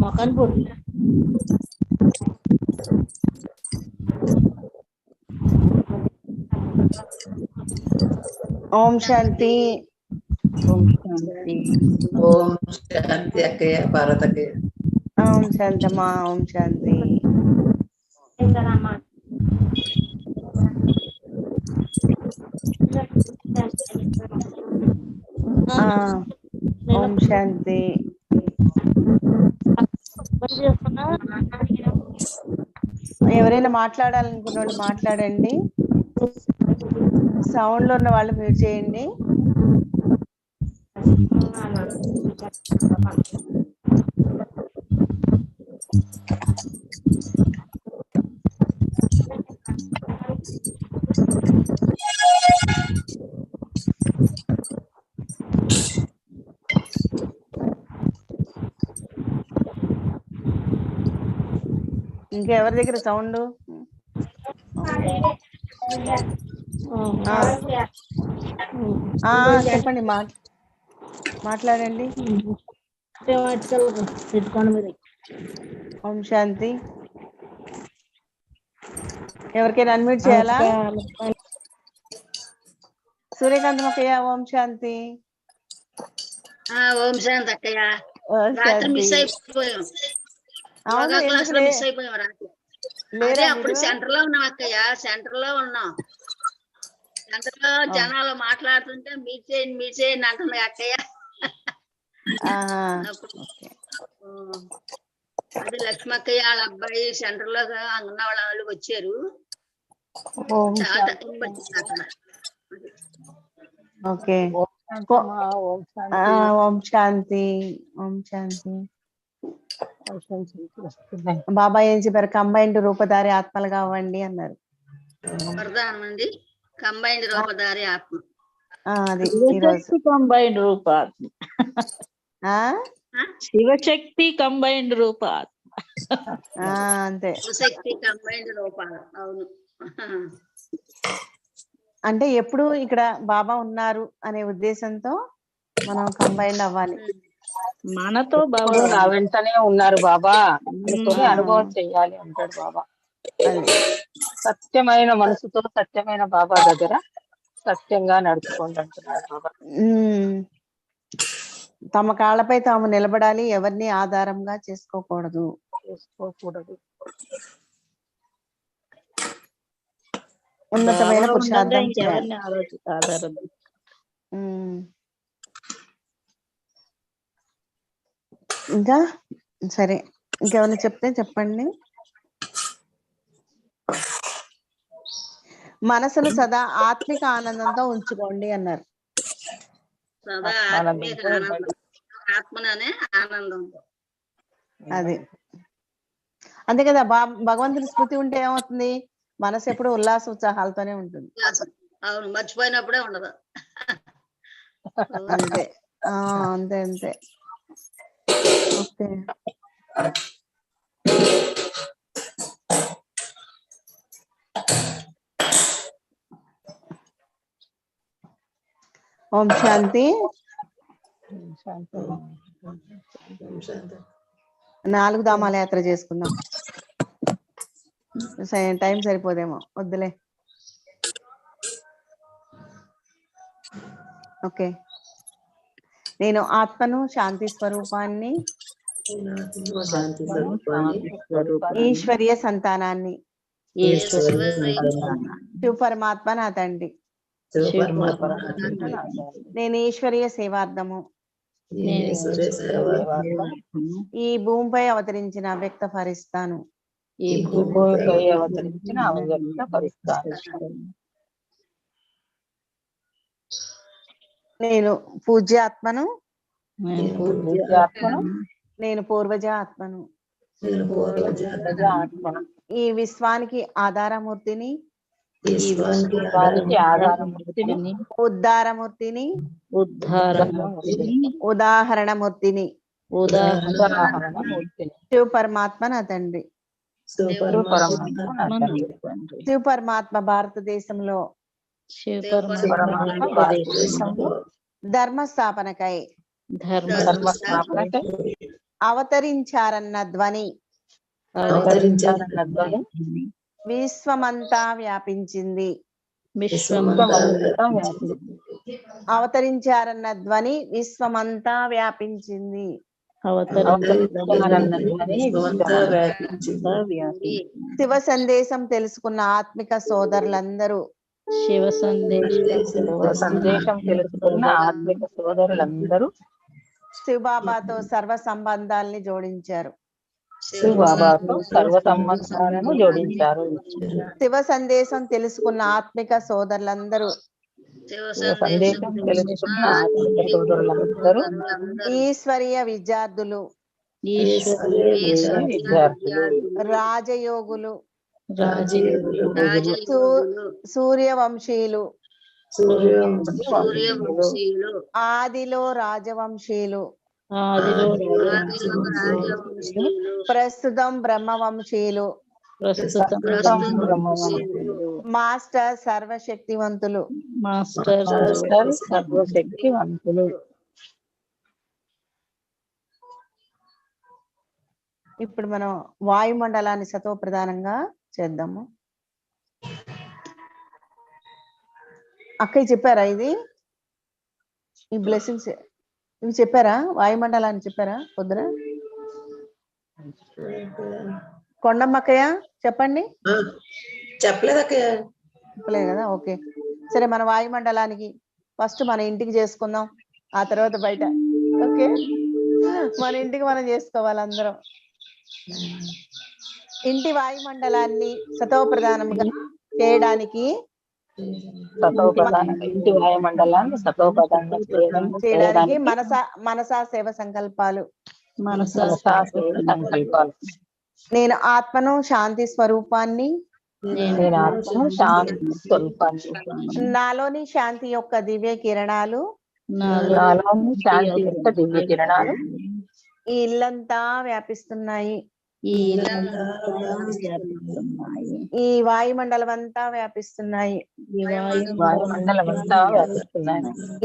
Speaker 4: మకాన్ పోటీ
Speaker 1: ఓం శాంతి.
Speaker 4: ఓం శాంతి.
Speaker 5: ఓం శాంతి అక్కయ్య, భారత్ అక్కయ్య.
Speaker 1: ఓం శాంతమ్మా. ఓం శాంతి. ఓం శాంతి. ఎవరైనా మాట్లాడాలనుకున్న వాళ్ళు మాట్లాడండి. సౌండ్ లో ఉన్న వాళ్ళు మ్యూట్ చేయండి. ఇంకెవరి దగ్గర సౌండ్? చెప్పండి, మాట్లాడండి. ఓం శాంతి. ఎవరికైనా అన్మ్యూట్ చేయాలా? సూర్యకాంతం అక్కయ్య. ఓం శాంతి.
Speaker 6: ఓం శాంతి అక్కయ్య. రాత్రి మిస్ అయిపోయాం. యోగా క్లాస్ లో మిస్ అయిపోయాం రాత్రి. అదే అప్పుడు సెంటర్ లో ఉన్నాం అక్కయ్య, సెంటర్ లో ఉన్నాం. సెంటర్ లో జనాలు మాట్లాడుతుంటే మీట్ చేయండి అంటుంది అక్కయ్య. అది లక్ష్మక్కయ్య వాళ్ళ అబ్బాయి సెంటర్ లో ఉన్న వాళ్ళు వచ్చారు. చాలా టైం పట్టింది అక్కడ.
Speaker 1: ఓకే. ఓం శాంతి. ఓం శాంతి. బాబా ఏం చెప్పారు? కంబైన్డ్ రూపధారి ఆత్మలుగా అవ్వండి అన్నారు.
Speaker 6: వరదానం అండి, కంబైన్డ్ రూపధారి ఆత్మ.
Speaker 1: అది ఈరోజు
Speaker 4: కంబైన్డ్ రూపాత్మ. శివశక్తి కంబైన్డ్ రూపాత్మ.
Speaker 1: అంతే.
Speaker 6: శివశక్తి కంబైన్డ్ రూపాలు. అవును.
Speaker 1: అంటే ఎప్పుడు ఇక్కడ బాబా ఉన్నారు అనే ఉద్దేశంతో మనం కంబైన్డ్ అవ్వాలి.
Speaker 4: మనతో బాబా
Speaker 7: నా వెంటనే ఉన్నారు బాబా అనుకుని అనుభవం చెయ్యాలి అంటాడు బాబా. సత్యమైన మనసుతో సత్యమైన బాబా దగ్గర సత్యంగా నడుచుకోండి అంటున్నాడు బాబా.
Speaker 1: తమ కాళ్ళపై తాము నిలబడాలి, ఎవరిని ఆధారంగా చేసుకోకూడదు. ఉన్నతమైన పురుషార్థం చేయాలి. ఇంకా సరే, ఇంకెవరైనా చెప్తే చెప్పండి. మనసును సదా ఆత్మిక ఆనందంతో ఉంచుకోండి అన్నారు.
Speaker 6: సదా ఆత్మిక ఆనందం, ఆత్మనే ఆనందంతో.
Speaker 1: అది అంతే కదా. భగవంతుని స్మృతి ఉంటే ఏమవుతుంది? మనసు ఎప్పుడు ఉల్లాస ఉత్సాహాలతోనే ఉంటుంది.
Speaker 6: అవును, మర్చిపోయినప్పుడే ఉండదు.
Speaker 1: అంతే అంతే అంతే. ఓకే. ఓం శాంతి. 4 ధామాల యాత్ర చేసుకుందాం. టైం సరిపోదేమో, వద్దులే. ఓకే. నేను ఆత్మను, శాంతి స్వరూపాన్ని, ఈశ్వరీయ సంతానాన్ని, శివ పరమాత్మ నా తండ్రి. నేను ఈశ్వరీయ సేవార్థము ఈ భూమిపై అవతరించిన వ్యక్త ఫరిస్తాను. నేను పూజ్య ఆత్మను, నేను పూర్వజ ఆత్మను,
Speaker 7: పూర్వజ ఆత్మన
Speaker 1: ఈ విశ్వానికి ఆధారమూర్తిని
Speaker 7: విశ్వానికి ఆధారమూర్తిని
Speaker 1: ఉద్ధారమూర్తిని
Speaker 7: ఉద్ధారమూర్తిని
Speaker 1: ఉదాహరణమూర్తిని
Speaker 7: ఉదాహరణమూర్తిని
Speaker 1: శివ పరమాత్మ నా తండ్రి.
Speaker 7: పరమాత్మ నా తండ్రి.
Speaker 1: శివ పరమాత్మ భారతదేశంలో
Speaker 7: పరమాత్మ భారతదేశంలో
Speaker 1: ధర్మ స్థాపనకై
Speaker 7: ధర్మస్థాపనకై
Speaker 1: అవతరించారన్న ధ్వని
Speaker 7: అవతరించారన్న ధ్వని
Speaker 1: విశ్వమంతా వ్యాపించింది.
Speaker 7: విశ్వమంతా వ్యాపించింది.
Speaker 1: అవతరించారన్న ధ్వని విశ్వమంతా వ్యాపించింది.
Speaker 7: అవతరించారన్న ధ్వని విశ్వమంతా వ్యాపించింది.
Speaker 1: శివ సందేశం తెలుసుకున్న ఆత్మిక సోదరులందరూ
Speaker 4: శివ
Speaker 7: సందేశం తెలుసుకున్న ఆత్మిక సోదరులందరూ
Speaker 1: శివబాబాతో సర్వ సంబంధాల్ని జోడించారు.
Speaker 7: శివబాబాతో సర్వ సంబంధాలను జోడించారు.
Speaker 1: శివ సందేశం తెలుసుకున్న ఆత్మిక సోదరులందరూ
Speaker 7: సందేశం తెలుసుకున్న ఆత్మిక సోదరులందరూ
Speaker 1: ఈశ్వరీయ విద్యార్థులు,
Speaker 7: విద్యార్థులు,
Speaker 1: రాజయోగులు, సూర్యవంశీయులు, ఆదిలో రాజవంశీయులు, ప్రస్తుతం బ్రహ్మవంశీయులు, మాస్టర్ సర్వశక్తివంతులు.
Speaker 7: సర్వశక్తివంతులు.
Speaker 1: ఇప్పుడు మనం వాయుమండలాన్ని సతో ప్రధానంగా చేద్దాము. అక్కయ్య చెప్పారా ఇది? ఈ బ్లెస్సింగ్స్ ఇవి చెప్పారా? వాయుమండలాన్ని చెప్పారా పొద్దున? కొండమ్మక్కయ్య చెప్పండి.
Speaker 5: చెప్పలేదు అక్కయ్య.
Speaker 1: చెప్పలేదు కదా? ఓకే సరే, మన వాయుమండలానికి ఫస్ట్ మన ఇంటికి చేసుకుందాం, ఆ తర్వాత బయట. ఓకే, మన ఇంటికి మనం చేసుకోవాలి అందరం. ఇంటి వాయుమండలాన్ని సతో ప్రధానంగా చేయడానికి
Speaker 7: ఇంటి వాయుమండలాన్ని సతోప్రధానంగా
Speaker 1: చేయడానికి మనసా సేవ సంకల్పాలు. నేను ఆత్మను శాంతి స్వరూపాన్ని, నాలోని శాంతి యొక్క దివ్య కిరణాలు ఈ ఇల్లంతా వ్యాపిస్తున్నాయి. ఈ వాయుమండలం అంతా వ్యాపిస్తున్నాయి.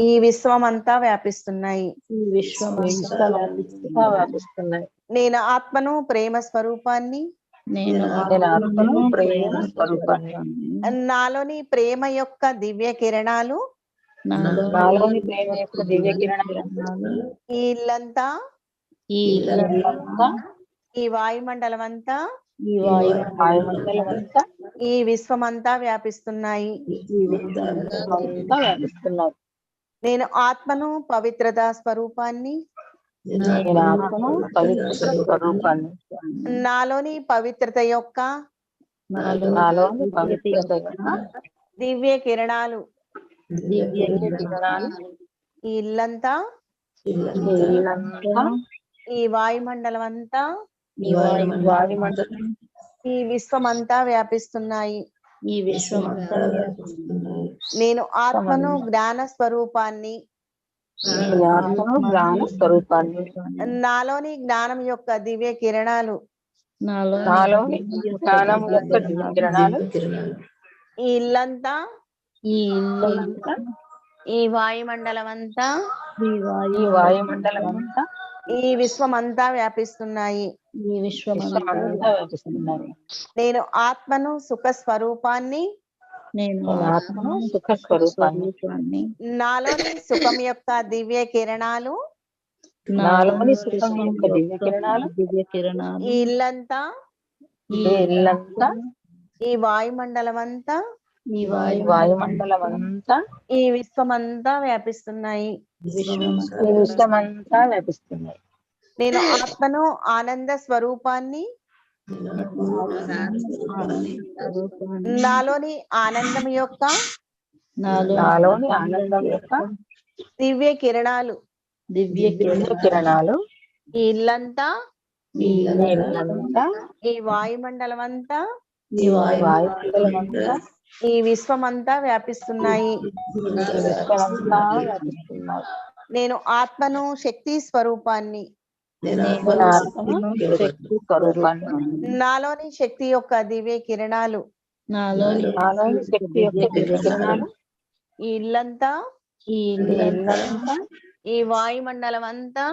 Speaker 1: ఈ విశ్వం అంతా వ్యాపిస్తున్నాయి. నేను ఆత్మను ప్రేమ స్వరూపాన్ని, నాలోని ప్రేమ యొక్క దివ్య కిరణాలు ఈ ఇల్లంతా, ఈ వాయుమండలం అంతా, ఈ విశ్వమంతా వ్యాపిస్తున్నాయి. నేను ఆత్మను పవిత్రత స్వరూపాన్ని, నాలోని పవిత్రత యొక్క దివ్య కిరణాలు ఈ ఇల్లంతా, ఈ వాయుమండలం అంతా, ఈ విశ్వమంతా వ్యాపిస్తున్నాయి. నేను ఆత్మను జ్ఞాన స్వరూపాన్ని, నాలోని జ్ఞానం యొక్క దివ్య కిరణాలు ఈ ఇల్లంతా, ఈ వాయుమండలం అంతా, ఈ విశ్వమంతా వ్యాపిస్తున్నాయి. నేను ఆత్మను సుఖ స్వరూపాన్ని, నాలోని సుఖం యొక్క దివ్య కిరణాలు ఈ ఇల్లంతా, ఈ వాయుమండలం అంతా, ఈ విశ్వమంతా వ్యాపిస్తున్నాయి. నేను ఆత్మను ఆనంద స్వరూపాన్ని, నాలోని ఆనందం యొక్క దివ్య కిరణాలు ఈ ఇల్లంతా,
Speaker 7: ఈ ఇల్లంతా,
Speaker 1: ఈ వాయుమండలం అంతా,
Speaker 5: ఈ
Speaker 7: వాయుమండలం అంతా,
Speaker 1: ఈ విశ్వమంతా వ్యాపిస్తున్నాయి.
Speaker 7: ఈ విశ్వమంతా వ్యాపిస్తున్నాయి.
Speaker 1: నేను ఆత్మను, శక్తి స్వరూపాన్ని.
Speaker 5: నేను
Speaker 7: నేను ఆత్మను, శక్తి స్వరూపాన్ని.
Speaker 1: నాలోని శక్తి యొక్క దివ్య కిరణాలు.
Speaker 4: నాలోని
Speaker 7: శక్తి యొక్క దివ్య కిరణాలు
Speaker 1: ఈ ఇల్లంతా,
Speaker 4: ఈ
Speaker 7: ఈ ఇల్లంతా,
Speaker 1: ఈ వాయుమండలం అంతా,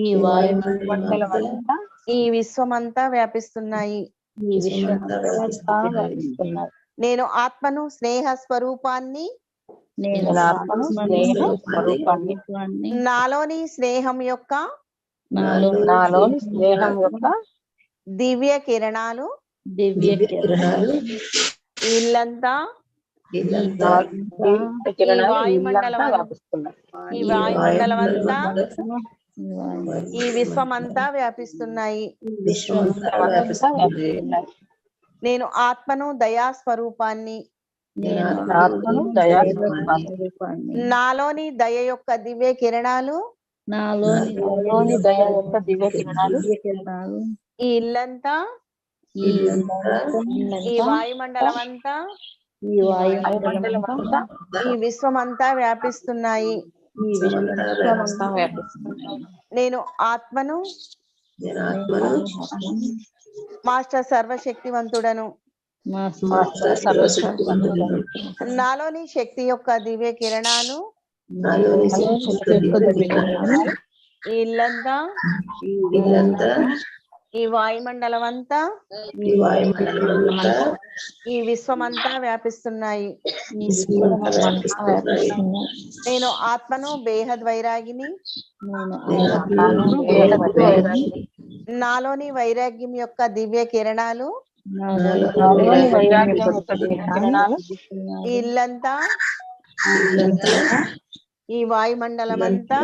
Speaker 4: ఈ
Speaker 7: వాయుమండలం అంతా,
Speaker 1: ఈ విశ్వమంతా వ్యాపిస్తున్నాయి.
Speaker 4: ఈ విశ్వమంతా
Speaker 7: వ్యాపిస్తున్నాయి.
Speaker 1: నేను ఆత్మను, స్నేహ స్వరూపాన్ని.
Speaker 4: నేను
Speaker 7: నేను ఆత్మను, స్నేహ స్వరూపాన్ని.
Speaker 1: నాలోని స్నేహం యొక్క,
Speaker 7: నాలోని స్నేహం యొక్క
Speaker 1: దివ్య కిరణాలు.
Speaker 4: దివ్య కిరణాలు
Speaker 1: ఈ ఇల్లంతా,
Speaker 7: ఈ కిరణాలు ఇల్లంతా వ్యాపిస్తున్నాయి.
Speaker 1: ఈ వాయుమండలం అంతా, ఈ విశ్వమంతా వ్యాపిస్తున్నాయి.
Speaker 7: విశ్వమంతా వ్యాపిస్తున్నాయి.
Speaker 1: నేను ఆత్మను, దయా స్వరూపాన్ని.
Speaker 7: ఆత్మను, దయా స్వరూపాన్ని.
Speaker 1: నాలోని దయ యొక్క దివ్య కిరణాలు.
Speaker 7: నాలోని దయ యొక్క దివ్య కిరణాలు
Speaker 1: ఈ ఇల్లంతా, ఈ వాయుమండలం అంతా,
Speaker 4: ఈ వాయుమండలం
Speaker 7: అంతా,
Speaker 1: ఈ విశ్వమంతా వ్యాపిస్తున్నాయి.
Speaker 7: విశ్వమంతా వ్యాపిస్తున్నాయి.
Speaker 1: నేను ఆత్మను, మాస్టర్ సర్వశక్తివంతుడను.
Speaker 7: మాస్టర్ సర్వశక్తివంతుడను.
Speaker 1: నాలోని శక్తి యొక్క దివ్య కిరణాలు. ఈ ఇల్లంతా, ఈ వాయుమండలం అంతా, ఈ విశ్వమంతా వ్యాపిస్తున్నాయి. నేను ఆత్మను, బేహద్ వైరాగిని. నాలోని వైరాగ్యం యొక్క దివ్య కిరణాలు.
Speaker 7: వైరాగ్యం యొక్క దివ్య కిరణాలు
Speaker 1: ఈ ఇల్లంతా, ఈ వాయుమండలం అంతా,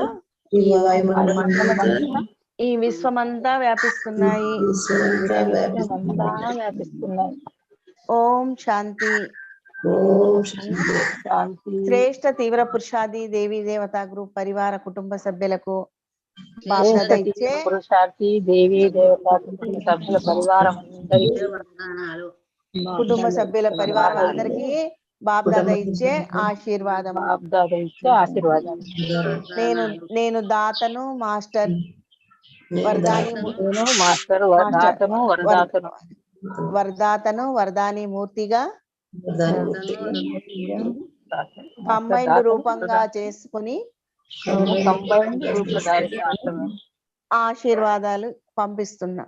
Speaker 1: ఈ విశ్వమంతా వ్యాపిస్తున్నాయి.
Speaker 7: వ్యాపిస్తున్నాయి.
Speaker 1: ఓం శాంతి.
Speaker 7: శాంతి.
Speaker 1: శ్రేష్ఠ తీవ్ర పురుషాది దేవి దేవత గ్రూప్ పరివార కుటుంబ సభ్యులకు బాప్దాదా ఇచ్చే
Speaker 7: పురుషార్థి దేవి దేవత కుటుంబ సభ్యుల పరివారం అందరికీ,
Speaker 1: కుటుంబ సభ్యుల పరివారం అందరికీ బాప్దాదా ఇచ్చే ఆశీర్వాదం.
Speaker 7: బాప్దాదా ఇచ్చే ఆశీర్వాదం.
Speaker 1: నేను దాతను, మాస్టర్ వరదాని
Speaker 7: నేను మాస్టర్ దాతను, వరదాతను,
Speaker 1: వరదాతను, వరదాని మూర్తిగా కంబైన్డ్ రూపంగా చేసుకుని
Speaker 7: కంబైన్డ్ రూపధారి
Speaker 1: ఆశీర్వాదాలు పంపిస్తున్నా.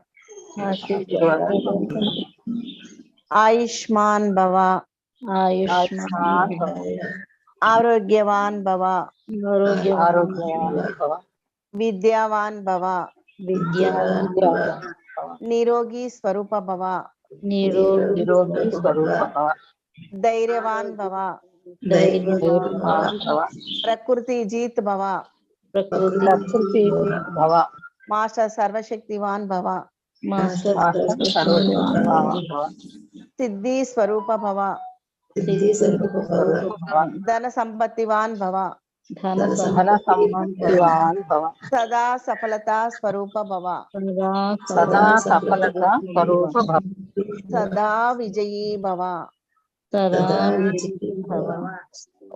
Speaker 7: ఆశీర్వాదాలు.
Speaker 1: ఆయుష్మాన్ భవ,
Speaker 7: ఆయుష్మాన్ భవ,
Speaker 1: ఆరోగ్యవాన్ భవ,
Speaker 7: ఆరోగ్యవాన్ భవ,
Speaker 1: విద్యావాన్ భవ,
Speaker 7: విద్యావాన్ భవ,
Speaker 1: నిరోగి స్వరూప భవ,
Speaker 7: నిరోగి స్వరూప భవ,
Speaker 1: ధైర్యవాన్ భవ,
Speaker 7: ధైర్యవాన్ భవ,
Speaker 1: ప్రకృతి జీత్ భవ,
Speaker 7: ప్రకృతి భవ,
Speaker 1: మాస్టర్ సర్వశక్తివాన్ భవ,
Speaker 7: మాస్టర్ సర్వశక్తివాన్ భవ,
Speaker 1: సిద్ధి స్వరూప భవ, ధన సంపత్తివాన్ భవ,
Speaker 7: ధన సంపత్తివాన్ భవ,
Speaker 1: సదా సఫలతా స్వరూప భవ,
Speaker 7: సదా సఫలత స్వరూప భవ,
Speaker 1: సదా విజయీ భవ.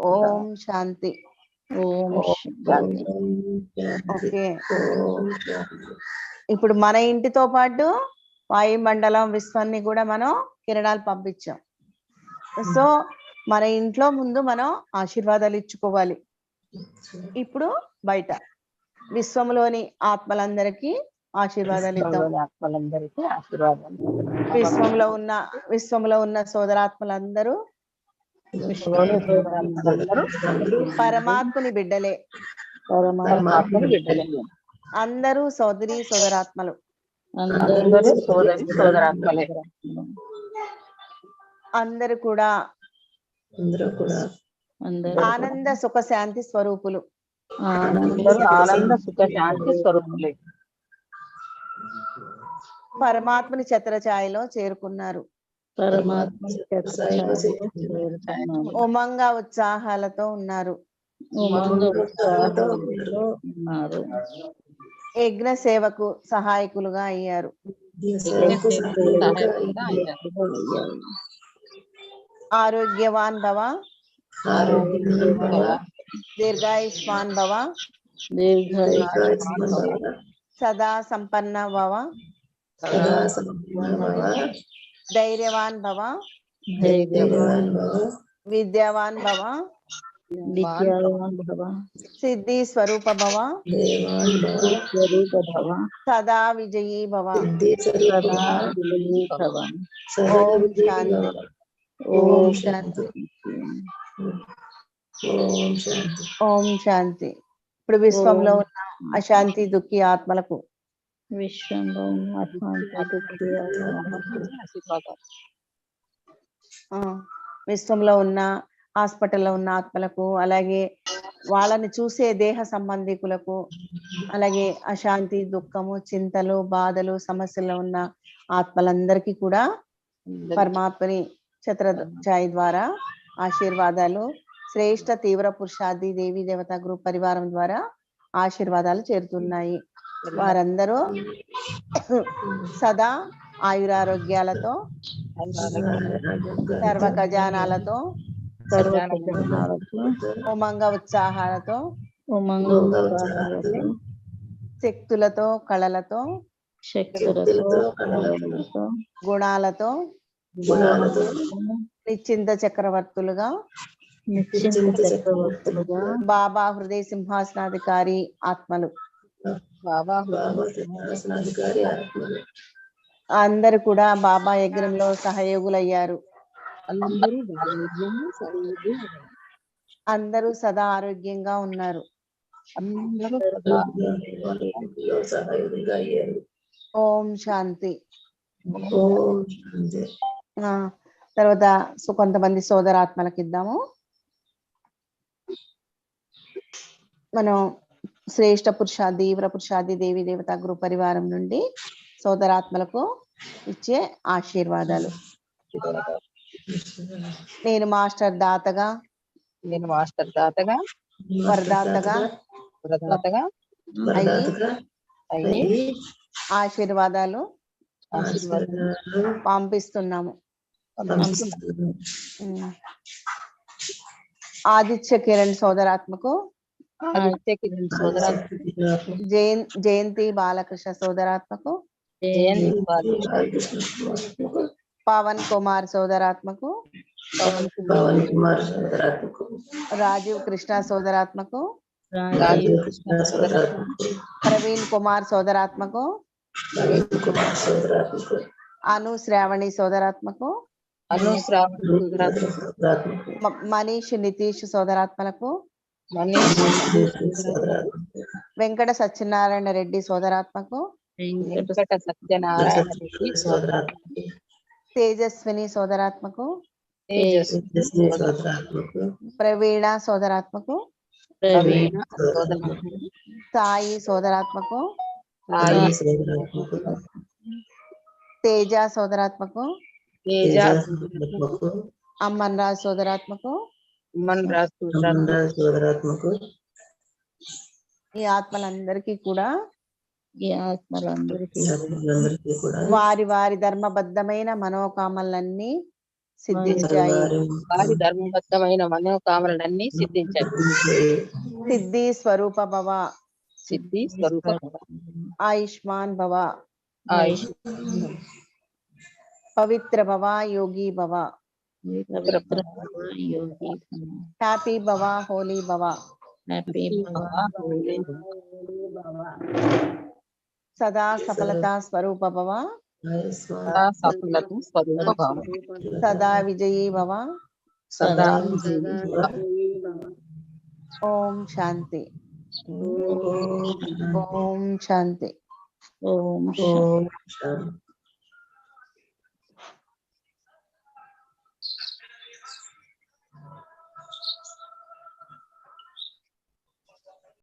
Speaker 1: ఓం శాంతి. ఓకే, ఇప్పుడు మన ఇంటితో పాటు వాయుమండలం, విశ్వాన్ని కూడా మనం కిరణాలు పంపించాం. సో మన ఇంట్లో ముందు మనం ఆశీర్వాదాలు ఇచ్చుకోవాలి. ఇప్పుడు బయట విశ్వంలోని ఆత్మలందరికీ ఆశీర్వాదాలు ఇద్దాం.
Speaker 7: ఆత్మలందరికీ ఆశీర్వాదాలు.
Speaker 1: విశ్వంలో ఉన్న సోదరాత్మలందరూ పరమాత్మని బిడ్డలే.
Speaker 7: పరమాత్మని బిడ్డలే.
Speaker 1: అందరూ సోదరి సోదరాత్మలు.
Speaker 7: అందరూ సోదరి సోదరాత్మలే.
Speaker 1: అందరూ కూడా ఆనంద సుఖ శాంతి స్వరూపులు.
Speaker 7: అందరూ ఆనంద సుఖ శాంతి స్వరూపులే.
Speaker 1: పరమాత్మని ఛత్రఛాయలో చేరుకున్నారు. ఉమంగ ఉత్సాహాలతో ఉన్నారు. యజ్ఞ సేవకు సహాయకులుగా అయ్యారు. ఆరోగ్యవాన్ భవ, దీర్ఘాయుష్మాన్ భవ, సదా సంపన్న భవ, ధైర్యవాన్ భవ, విద్యావాన్ భవ, సిద్ధి స్వరూప భవ, సదా విజయీ భవ. ఓం శాంతి. ఓం శాంతి. ఓం శాంతి. ఇప్పుడు విశ్వంలో ఉన్న అశాంతి దుఃఖి ఆత్మలకు
Speaker 4: విశ్వంలో ఉన్న అశాంతి దుఃఖి
Speaker 1: విశ్వంలో ఉన్న హాస్పిటల్లో ఉన్న ఆత్మలకు, అలాగే వాళ్ళని చూసే దేహ సంబంధికులకు, అలాగే అశాంతి దుఃఖము చింతలు బాధలు సమస్యల్లో ఉన్న ఆత్మలందరికీ కూడా పరమాత్మని ఛత్రఛాయి ద్వారా ఆశీర్వాదాలు, శ్రేష్ఠ తీవ్ర పురుషార్థి దేవీ దేవత గ్రూప్ పరివారం ద్వారా ఆశీర్వాదాలు చేరుతున్నాయి. వారందరూ సదా ఆయురారోగ్యాలతో, సర్వ ఖజానాలతో, ఉమంగ ఉత్సాహాలతో, శక్తులతో కళలతో, గుణాలతో నిశ్చింత చక్రవర్తులుగా, బాబా హృదయ సింహాసనాధికారి ఆత్మలు అందరు కూడా బాబా యజ్ఞంలో సహయోగులయ్యారు. అందరూ సదా ఆరోగ్యంగా ఉన్నారు. ఓం శాంతి. తర్వాత కొంతమంది సోదరాత్మలకు ఇద్దాము. మనం శ్రేష్ఠ పురుషార్థి తీవ్ర పురుషార్థి దేవీ దేవత గ్రూప్ పరివారం నుండి సోదరాత్మలకు ఇచ్చే ఆశీర్వాదాలు. నేను మాస్టర్ దాతగా, వరదాతగా అయ్యి ఆశీర్వాదాలు పంపిస్తున్నాము. ఆదిత్య కిరణ్ సోదరాత్మకు, జయంతి బాలకృష్ణ సోదరాత్మకు, పవన్ కుమార్ సోదరాత్మకు, రాజీవ్ కృష్ణ సోదరాత్మకు, ప్రవీణ్ కుమార్ సోదరాత్మకు, అను శ్రావణి సోదరాత్మకు, మనీష్ నితీష్ సోదరాత్మలకు, వెంకట సత్యనారాయణ రెడ్డి సోదరాత్మకు, తేజస్విని సోదరాత్మకు, ప్రవీణ సోదరాత్మకు, సాయి సోదరాత్మకు, తేజ సోదరాత్మకు, అమ్మన్ రాజ్ సోదరాత్మకు, ఈ ఆత్మలందరికీ కూడా వారి వారి ధర్మబద్ధమైన మనోకామలన్నీ సిద్ధించాయి. సిద్ధి స్వరూప భవ, ఆయుష్మాన్ భవ, పవిత్ర భవ, యోగి భవ, హ్యాపీ భవ, హోలీ భవ, సదా సఫలతా స్వరూప భవ, సదా విజయీ భవ. ఓం శాంతి. ఓం శాంతి.
Speaker 4: ఓం
Speaker 5: శాంతి.